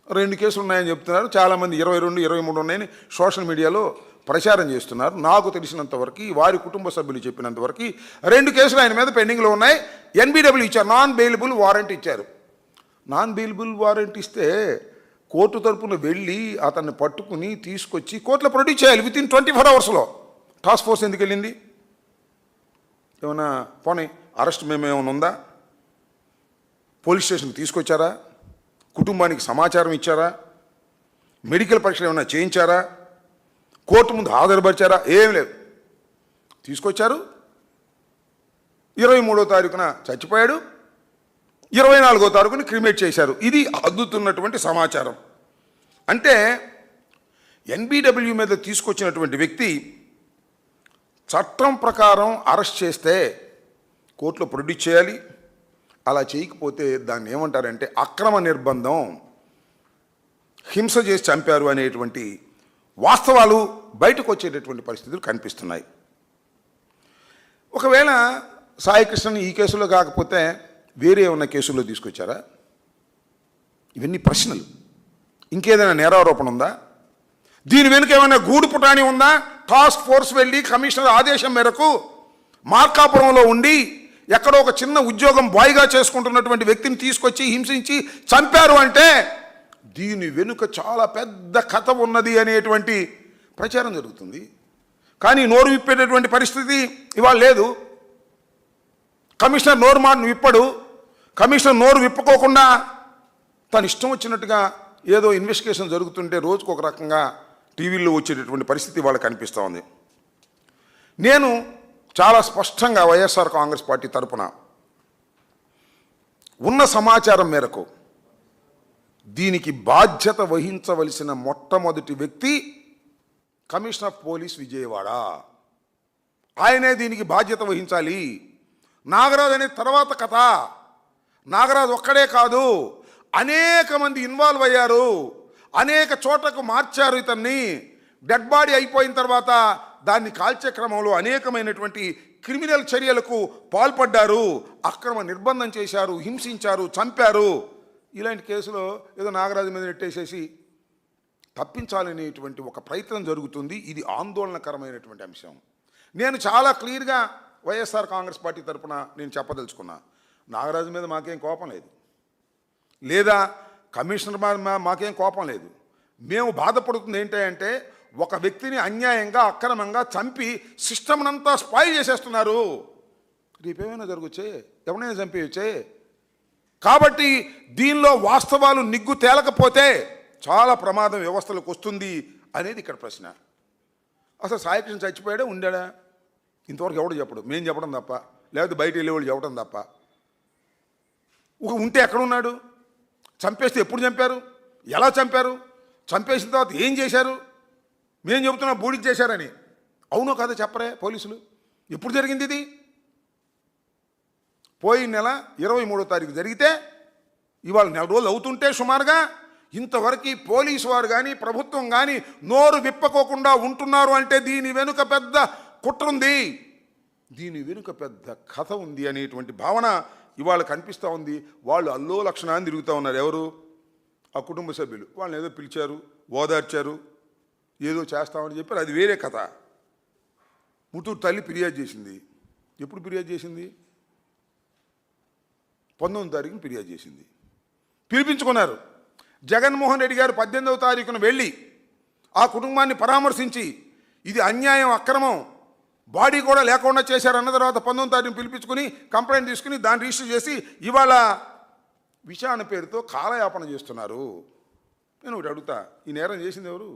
S1: 2 కేసులు ఉన్నాయని చెప్తున్నారు. చాలామంది 22, 23 ఉన్నాయని సోషల్ మీడియాలో ప్రచారం చేస్తున్నారు. నాకు తెలిసినంతవరకు, వారి కుటుంబ సభ్యులు చెప్పినంతవరకు 2 కేసులు ఆయన మీద పెండింగ్లో ఉన్నాయి. ఎన్బిడబ్ల్యూ ఇచ్చారు, నాన్ బెయిలబుల్ వారెంట్ ఇచ్చారు. నాన్ బెయిలబుల్ వారెంట్ ఇస్తే కోర్టు తరపున వెళ్ళి అతన్ని పట్టుకుని తీసుకొచ్చి కోర్టులో ప్రొడ్యూస్ చేయాలి వితిన్ 24 అవర్స్లో. టాస్క్ ఫోర్స్ ఎందుకు వెళ్ళింది? ఏమన్నా పోనీ అరెస్ట్ మేమేమైనా ఉందా? పోలీస్ స్టేషన్కి తీసుకొచ్చారా? కుటుంబానికి సమాచారం ఇచ్చారా? మెడికల్ పరీక్షలు ఏమైనా చేయించారా? కోర్టు ముందు హాజరుపరిచారా? ఏం లేదు. తీసుకొచ్చారు, 23వ తారీఖున చచ్చిపోయాడు, 24వ తారీఖున క్రిమేట్ చేశారు. ఇది అందుతున్నటువంటి సమాచారం. అంటే ఎన్బిడబ్ల్యూ మీద తీసుకొచ్చినటువంటి వ్యక్తి చట్టం ప్రకారం అరెస్ట్ చేస్తే కోర్టులో ప్రొడ్యూస్ చేయాలి. అలా చేయకపోతే దాన్ని ఏమంటారంటే అక్రమ నిర్బంధం, హింస చేసి చంపారు అనేటువంటి వాస్తవాలు బయటకు వచ్చేటటువంటి పరిస్థితులు కనిపిస్తున్నాయి. ఒకవేళ సాయికృష్ణని ఈ కేసులో కాకపోతే వేరే ఏమన్నా కేసుల్లో తీసుకొచ్చారా? ఇవన్నీ ప్రశ్నలు. ఇంకేదైనా నేరారోపణ ఉందా? దీని వెనుక ఏమైనా గూడు పుటాని ఉందా? టాస్క్ ఫోర్స్ వెళ్ళి కమిషనర్ ఆదేశం మేరకు మార్కాపురంలో ఉండి ఎక్కడో ఒక చిన్న ఉద్యోగం బాయ్గా చేసుకుంటున్నటువంటి వ్యక్తిని తీసుకొచ్చి హింసించి చంపారు అంటే దీని వెనుక చాలా పెద్ద కథ ఉన్నది అనేటువంటి ప్రచారం జరుగుతుంది. కానీ నోరు విప్పేటటువంటి పరిస్థితి ఇవాళ లేదు. కమిషనర్ నోరు విప్పడు. కమిషనర్ నోరు విప్పుకోకుండా తను ఇష్టం వచ్చినట్టుగా ఏదో ఇన్వెస్టిగేషన్ జరుగుతుంటే రోజుకు ఒక రకంగా టీవీల్లో వచ్చేటటువంటి పరిస్థితి వాళ్ళకి కనిపిస్తూ ఉంది. నేను చాలా స్పష్టంగా వైఎస్ఆర్ కాంగ్రెస్ పార్టీ తరపున ఉన్న సమాచారం మేరకు దీనికి బాధ్యత వహించవలసిన మొట్టమొదటి వ్యక్తి కమిషనర్ ఆఫ్ పోలీస్ విజయవాడ. ఆయనే దీనికి బాధ్యత వహించాలి. నాగరాజు అనే తర్వాత కథ. నాగరాజు ఒక్కడే కాదు, అనేక మంది ఇన్వాల్వ్ అయ్యారు, అనేక చోట్లకు మార్చారు ఇతన్ని. డెడ్ బాడీ అయిపోయిన తర్వాత దాన్ని కాల్చే క్రమంలో అనేకమైనటువంటి క్రిమినల్ చర్యలకు పాల్పడ్డారు, అక్రమ నిర్బంధం చేశారు, హింసించారు, చంపారు. ఇలాంటి కేసులో ఏదో నాగరాజు మీద నెట్టేసేసి తప్పించాలనేటువంటి ఒక ప్రయత్నం జరుగుతుంది. ఇది ఆందోళనకరమైనటువంటి అంశం. నేను చాలా క్లియర్గా వైఎస్ఆర్ కాంగ్రెస్ పార్టీ తరఫున నేను చెప్పదలుచుకున్నా, నాగరాజు మీద మాకేం కోపం లేదు, లేదా కమిషనర్ మాకేం కోపం లేదు. మేము బాధపడుతుంది ఏంటంటే ఒక వ్యక్తిని అన్యాయంగా అక్రమంగా చంపి సిస్టమ్నంతా స్పాయిల్ చేసేస్తున్నారు. రేపేమైనా జరగచ్చే, ఎవరైనా చంపేయచ్చే. కాబట్టి దీనిలో వాస్తవాలు నిగ్గు తేలకపోతే చాలా ప్రమాదం వ్యవస్థలకు వస్తుంది అనేది ఇక్కడ ప్రశ్న. అసలు సాయికృష్ణ చచ్చిపోయాడా ఉండాడా? ఇంతవరకు ఎవడు చెప్పడు, మేము చెప్పడం తప్ప, లేకపోతే బయట వెళ్ళేవాళ్ళు చెప్పడం తప్ప. ఉంటే ఎక్కడున్నాడు? చంపేస్తే ఎప్పుడు చంపారు, ఎలా చంపారు, చంపేసిన తర్వాత ఏం చేశారు? మేము చెబుతున్నా బూడికి చేశారని. అవునో కాదో చెప్పరే పోలీసులు? ఎప్పుడు జరిగింది ఇది? పోయిన నెల 23వ తారీఖు జరిగితే ఇవాళ నెల రోజులు అవుతుంటే సుమారుగా ఇంతవరకు పోలీసు వారు కానీ ప్రభుత్వం కానీ నోరు విప్పకోకుండా ఉంటున్నారు అంటే దీని వెనుక పెద్ద కుట్ర ఉంది, దీని వెనుక పెద్ద కథ ఉంది అనేటువంటి భావన ఇవాళ కనిపిస్తూ ఉంది. వాళ్ళు అల్లో లక్షణాన్ని తిరుగుతూ ఉన్నారు. ఎవరు? ఆ కుటుంబ సభ్యులు. వాళ్ళని ఏదో పిలిచారు, ఓదార్చారు, ఏదో చేస్తామని చెప్పారు. అది వేరే కథ. ముత్తూరు తల్లి ఫిర్యాదు చేసింది. ఎప్పుడు ఫిర్యాదు చేసింది? 19వ తారీఖున ఫిర్యాదు చేసింది. పిలిపించుకున్నారు. జగన్మోహన్ రెడ్డి గారు 18వ తారీఖున వెళ్ళి ఆ కుటుంబాన్ని పరామర్శించి ఇది అన్యాయం, అక్రమం, బాడీ కూడా లేకుండా చేశారన్న తర్వాత 19వ తారీఖున పిలిపించుకుని కంప్లైంట్ తీసుకుని దాన్ని రిజిస్టర్ చేసి ఇవాళ విచారణ పేరుతో కాలయాపన చేస్తున్నారు. నేను ఒకటి అడుగుతా, ఈ నేరం చేసింది ఎవరు?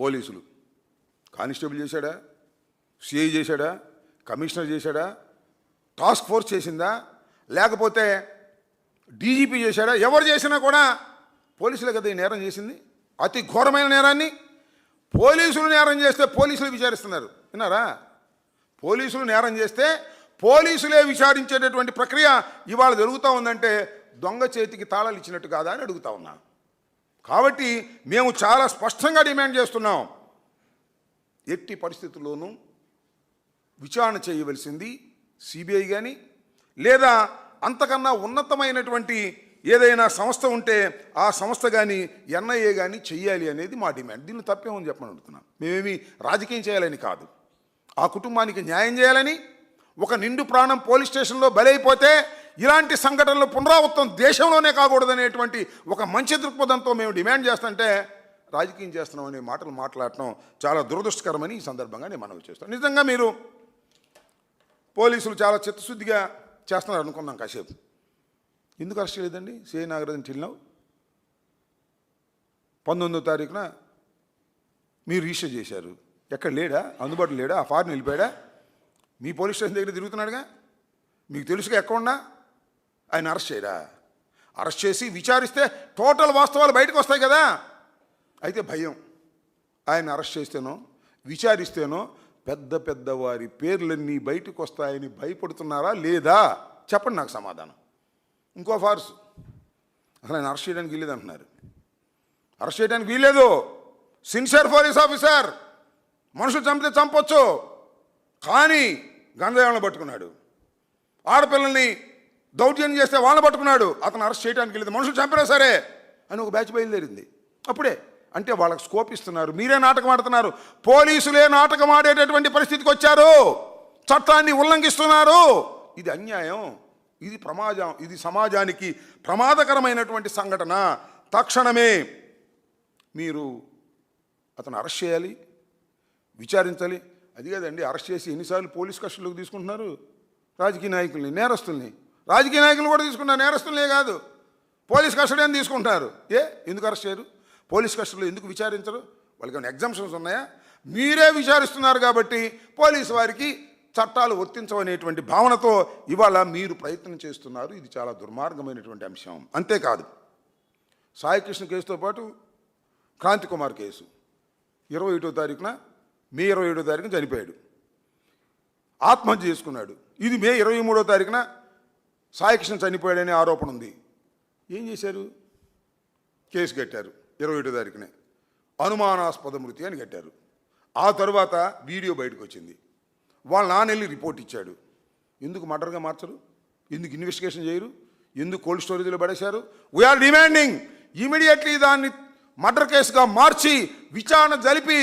S1: పోలీసులు. కానిస్టేబుల్ చేశాడా? సిఐ చేశాడా? కమిషనర్ చేశాడా? టాస్క్ ఫోర్స్ చేసిందా? లేకపోతే డీజీపీ చేశాడా? ఎవరు చేసినా కూడా పోలీసులే కదా ఈ నేరం చేసింది. అతి ఘోరమైన నేరాన్ని పోలీసులు నేరం చేస్తే పోలీసులు విచారిస్తున్నారు. విన్నారా? పోలీసులు నేరం చేస్తే పోలీసులే విచారించేటటువంటి ప్రక్రియ ఇవాళ జరుగుతూ ఉందంటే దొంగ చేతికి తాళాలు ఇచ్చినట్టు కాదా అని అడుగుతా ఉన్నా. కాబట్టి మేము చాలా స్పష్టంగా డిమాండ్ చేస్తున్నాం, ఎట్టి పరిస్థితుల్లోనూ విచారణ చేయవలసింది సిబిఐ కానీ లేదా అంతకన్నా ఉన్నతమైనటువంటి ఏదైనా సంస్థ ఉంటే ఆ సంస్థ కానీ ఎన్ఐఏ కానీ చెయ్యాలి అనేది మా డిమాండ్. దీన్ని తప్పేమని చెప్పమని అడుగుతున్నాం. మేమేమి రాజకీయం చేయాలని కాదు, ఆ కుటుంబానికి న్యాయం చేయాలని. ఒక నిండు ప్రాణం పోలీస్ స్టేషన్లో బలైపోతే ఇలాంటి సంఘటనలు పునరావృతం దేశంలోనే కాకూడదనేటువంటి ఒక మంచి దృక్పథంతో మేము డిమాండ్ చేస్తుంటే రాజకీయం చేస్తున్నాం అనే మాటలు మాట్లాడటం చాలా దురదృష్టకరమని ఈ సందర్భంగా నేను మనవి చేస్తాను. నిజంగా మీరు పోలీసులు చాలా చిత్తశుద్ధిగా చేస్తున్నారు అనుకున్నాం కాసేపు. ఎందుకు అరెస్ట్ చేయలేదండి సిఐ నాగరాజన్ టిల్నవ్? 19వ తారీఖున మీరు రిజిస్టర్ చేశారు. ఎక్కడ లేడా? అందుబాటులో లేడా? ఆ ఫారెన్ వెళ్ళిపోయాడా? మీ పోలీస్ స్టేషన్ దగ్గర తిరుగుతున్నాడుగా, మీకు తెలుసుగా ఎక్కడున్నా. ఆయన అరెస్ట్ చేయరా? అరెస్ట్ చేసి విచారిస్తే టోటల్ వాస్తవాలు బయటకు వస్తాయి కదా. అయితే భయం, ఆయన అరెస్ట్ చేస్తేనో విచారిస్తేనో పెద్ద పెద్ద వారి పేర్లన్నీ బయటకు వస్తాయని భయపడుతున్నారా లేదా? చెప్పండి నాకు సమాధానం. ఇంకో ఫార్స్, అసలు ఆయన అరెస్ట్ చేయడానికి వీల్లేదు అంటున్నారు. అరెస్ట్ చేయడానికి వీల్లేదు. సిన్సియర్ పోలీస్ ఆఫీసర్, మనుషులు చంపితే చంపొచ్చు, కానీ గంజాయిలను పట్టుకున్నాడు. ఆడపిల్లల్ని దౌర్జన్యం చేస్తే వాళ్ళని పట్టుకున్నాడు. అతను అరెస్ట్ చేయడానికి లేదు. మనుషులు చంపినా సరే అని ఒక బ్యాచ్ బయలుదేరింది. అప్పుడే అంటే వాళ్ళకి స్కోప్ ఇస్తున్నారు. మీరే నాటకం ఆడుతున్నారు. పోలీసులే నాటకం ఆడేటటువంటి పరిస్థితికి వచ్చారు. చట్టాన్ని ఉల్లంఘిస్తున్నారు. ఇది అన్యాయం, ఇది సమాజానికి ప్రమాదకరమైనటువంటి సంఘటన. తక్షణమే మీరు అతను అరెస్ట్ చేయాలి, విచారించాలి. అది కదండి, అరెస్ట్ చేసి ఎన్నిసార్లు పోలీస్ కస్టడీలోకి తీసుకుంటున్నారు రాజకీయ నాయకుల్ని, నేరస్తుల్ని. రాజకీయ నాయకులు కూడా తీసుకుంటారు, నేరస్తులే కాదు, పోలీస్ కస్టడీ అని తీసుకుంటారు. ఎందుకు అరెస్ట్ చేయరు? పోలీస్ కస్టడీలో ఎందుకు విచారించరు? వాళ్ళకి ఏమైనా ఎగ్జామ్షన్స్ ఉన్నాయా? మీరే విచారిస్తున్నారు కాబట్టి పోలీసు వారికి చట్టాలు వర్తించవనేటువంటి భావనతో ఇవాళ మీరు ప్రయత్నం చేస్తున్నారు. ఇది చాలా దుర్మార్గమైనటువంటి అంశం. అంతేకాదు, సాయికృష్ణ కేసుతో పాటు క్రాంతి కుమార్ కేసు 21వ తారీఖున మే 27వ తారీఖున చనిపోయాడు, ఆత్మహత్య చేసుకున్నాడు. ఇది మే 23వ తారీఖున సాయికృష్ణ చనిపోయాడనే ఆరోపణ ఉంది. ఏం చేశారు? కేసు కట్టారు 27వ తారీఖునే, అనుమానాస్పద మృతి అని కట్టారు. ఆ తరువాత వీడియో బయటకు వచ్చింది. వాళ్ళ నాన్న వెళ్ళి రిపోర్ట్ ఇచ్చాడు. ఎందుకు మర్డర్గా మార్చరు? ఎందుకు ఇన్వెస్టిగేషన్ చేయరు? ఎందుకు కోల్డ్ స్టోరేజ్లో పడేశారు? వీఆర్ డిమాండింగ్ ఇమీడియట్లీ దాన్ని మర్డర్ కేసుగా మార్చి విచారణ జరిపి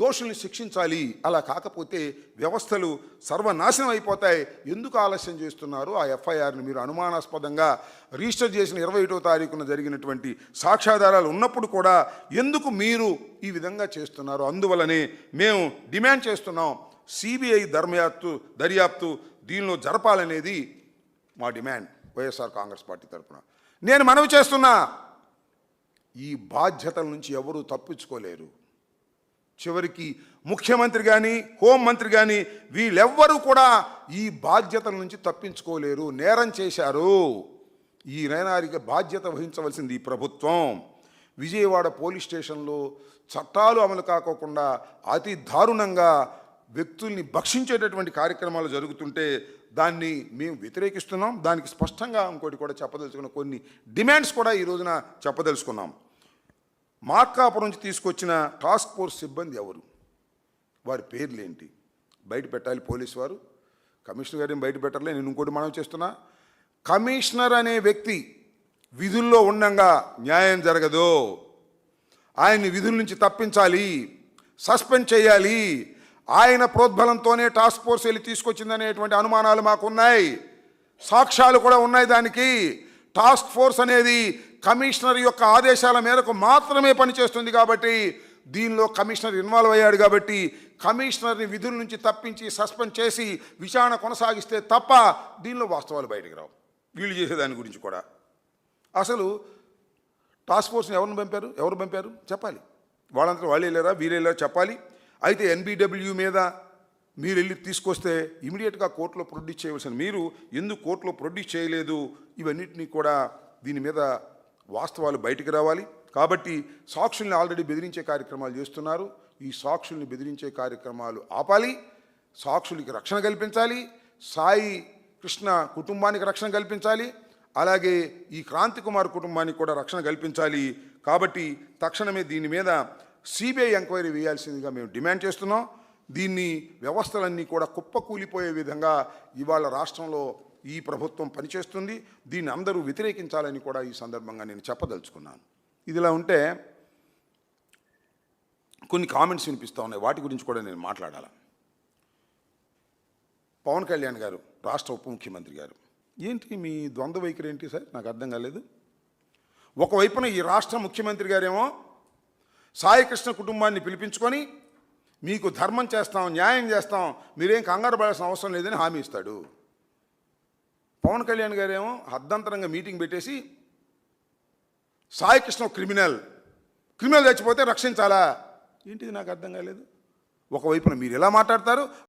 S1: దోషుల్ని శిక్షించాలి. అలా కాకపోతే వ్యవస్థలు సర్వనాశనం అయిపోతాయి. ఎందుకు ఆలస్యం చేస్తున్నారు? ఆ ఎఫ్ఐఆర్ని మీరు అనుమానాస్పదంగా రిజిస్టర్ చేసిన 21వ తారీఖున జరిగినటువంటి సాక్ష్యాధారాలు ఉన్నప్పుడు కూడా ఎందుకు మీరు ఈ విధంగా చేస్తున్నారు? అందువలనే మేము డిమాండ్ చేస్తున్నాం, సిబిఐ దర్యాప్తు దీనిలో జరపాలనేది మా డిమాండ్. వైఎస్ఆర్ కాంగ్రెస్ పార్టీ తరఫున నేను మనవి చేస్తున్నా, ఈ బాధ్యతల నుంచి ఎవరూ తప్పించుకోలేరు. చివరికి ముఖ్యమంత్రి కానీ హోంమంత్రి కానీ వీళ్ళెవ్వరూ కూడా ఈ బాధ్యతల నుంచి తప్పించుకోలేరు. నేరం చేశారు, ఈ నేరానికి బాధ్యత వహించవలసింది ఈ ప్రభుత్వం. విజయవాడ పోలీస్ స్టేషన్లో చట్టాలు అమలు కాకోకుండా అతి దారుణంగా వ్యక్తుల్ని భక్షించేటటువంటి కార్యక్రమాలు జరుగుతుంటే దాన్ని మేము వ్యతిరేకిస్తున్నాం. దానికి స్పష్టంగా ఇంకోటి కూడా చెప్పదలుచుకున్న కొన్ని డిమాండ్స్ కూడా ఈ రోజున చెప్పదలుచుకున్నాం. మార్కాపురం నుంచి తీసుకొచ్చిన టాస్క్ ఫోర్స్ సిబ్బంది ఎవరు, వారి పేర్లేంటి బయట పెట్టాలి పోలీసు వారు. కమిషనర్ గారిని బయట పెట్టాలి. నేను ఇంకోటి మనవి చేస్తున్నా, కమిషనర్ అనే వ్యక్తి విధుల్లో ఉండగా న్యాయం జరగదు. ఆయన్ని విధుల నుంచి తప్పించాలి, సస్పెండ్ చేయాలి. ఆయన ప్రోద్బలంతోనే టాస్క్ ఫోర్స్ వెళ్ళి తీసుకొచ్చిందనేటువంటి అనుమానాలు మాకున్నాయి, సాక్ష్యాలు కూడా ఉన్నాయి. దానికి టాస్క్ ఫోర్స్ అనేది కమిషనర్ యొక్క ఆదేశాల మేరకు మాత్రమే పనిచేస్తుంది కాబట్టి, దీనిలో కమిషనర్ ఇన్వాల్వ్ అయ్యాడు కాబట్టి కమిషనర్ని విధుల నుంచి తప్పించి సస్పెండ్ చేసి విచారణ కొనసాగిస్తే తప్ప దీనిలో వాస్తవాలు బయటకు రావు. వీళ్ళు చేసేదాని గురించి కూడా అసలు టాస్క్ ఫోర్స్ని ఎవరు పంపారు చెప్పాలి. వాళ్ళంతా వాళ్ళు వెళ్ళారా వీళ్ళు వెళ్ళారా చెప్పాలి. అయితే ఎన్బిడబ్ల్యూ మీద మీరు వెళ్ళి తీసుకొస్తే ఇమీడియట్గా కోర్టులో ప్రొడ్యూస్ చేయవలసిన మీరు ఎందుకు కోర్టులో ప్రొడ్యూస్ చేయలేదు, ఇవన్నిటినీ కూడా దీని మీద వాస్తవాలు బయటికి రావాలి. కాబట్టి సాక్షుల్ని ఆల్రెడీ బెదిరించే కార్యక్రమాలు చేస్తున్నారు. ఈ సాక్షుల్ని బెదిరించే కార్యక్రమాలు ఆపాలి, సాక్షులకి రక్షణ కల్పించాలి, సాయి కృష్ణ కుటుంబానికి రక్షణ కల్పించాలి, అలాగే ఈ క్రాంతి కుమార్ కుటుంబానికి కూడా రక్షణ కల్పించాలి. కాబట్టి తక్షణమే దీని మీద సిబిఐ ఎంక్వైరీ వేయాల్సిందిగా మేము డిమాండ్ చేస్తున్నాం. దీన్ని వ్యవస్థలన్నీ కూడా కుప్పకూలిపోయే విధంగా ఇవాళ రాష్ట్రంలో ఈ ప్రభుత్వం పనిచేస్తుంది. దీన్ని అందరూ వ్యతిరేకించాలని కూడా ఈ సందర్భంగా నేను చెప్పదలుచుకున్నాను. ఇదిలా ఉంటే కొన్ని కామెంట్స్ వినిపిస్తూ ఉన్నాయి, వాటి గురించి కూడా నేను మాట్లాడాలి. పవన్ కళ్యాణ్ గారు రాష్ట్ర ఉప ముఖ్యమంత్రి గారు, ఏంటి మీ ద్వంద్వ వైఖరి ఏంటి సార్, నాకు అర్థం కాలేదు. ఒకవైపున ఈ రాష్ట్ర ముఖ్యమంత్రి గారేమో సాయికృష్ణ కుటుంబాన్ని పిలిపించుకొని మీకు ధర్మం చేస్తాం, న్యాయం చేస్తాం, మీరేం కంగారు పడాల్సిన అవసరం లేదని హామీ ఇస్తాడు. పవన్ కళ్యాణ్ గారేమో అర్ధంతరంగా మీటింగ్ పెట్టేసి సాయికృష్ణ క్రిమినల్ చచ్చిపోతే రక్షించాలా, ఏంటిది నాకు అర్థం కాలేదు. ఒకవైపున మీరు ఎలా మాట్లాడతారు,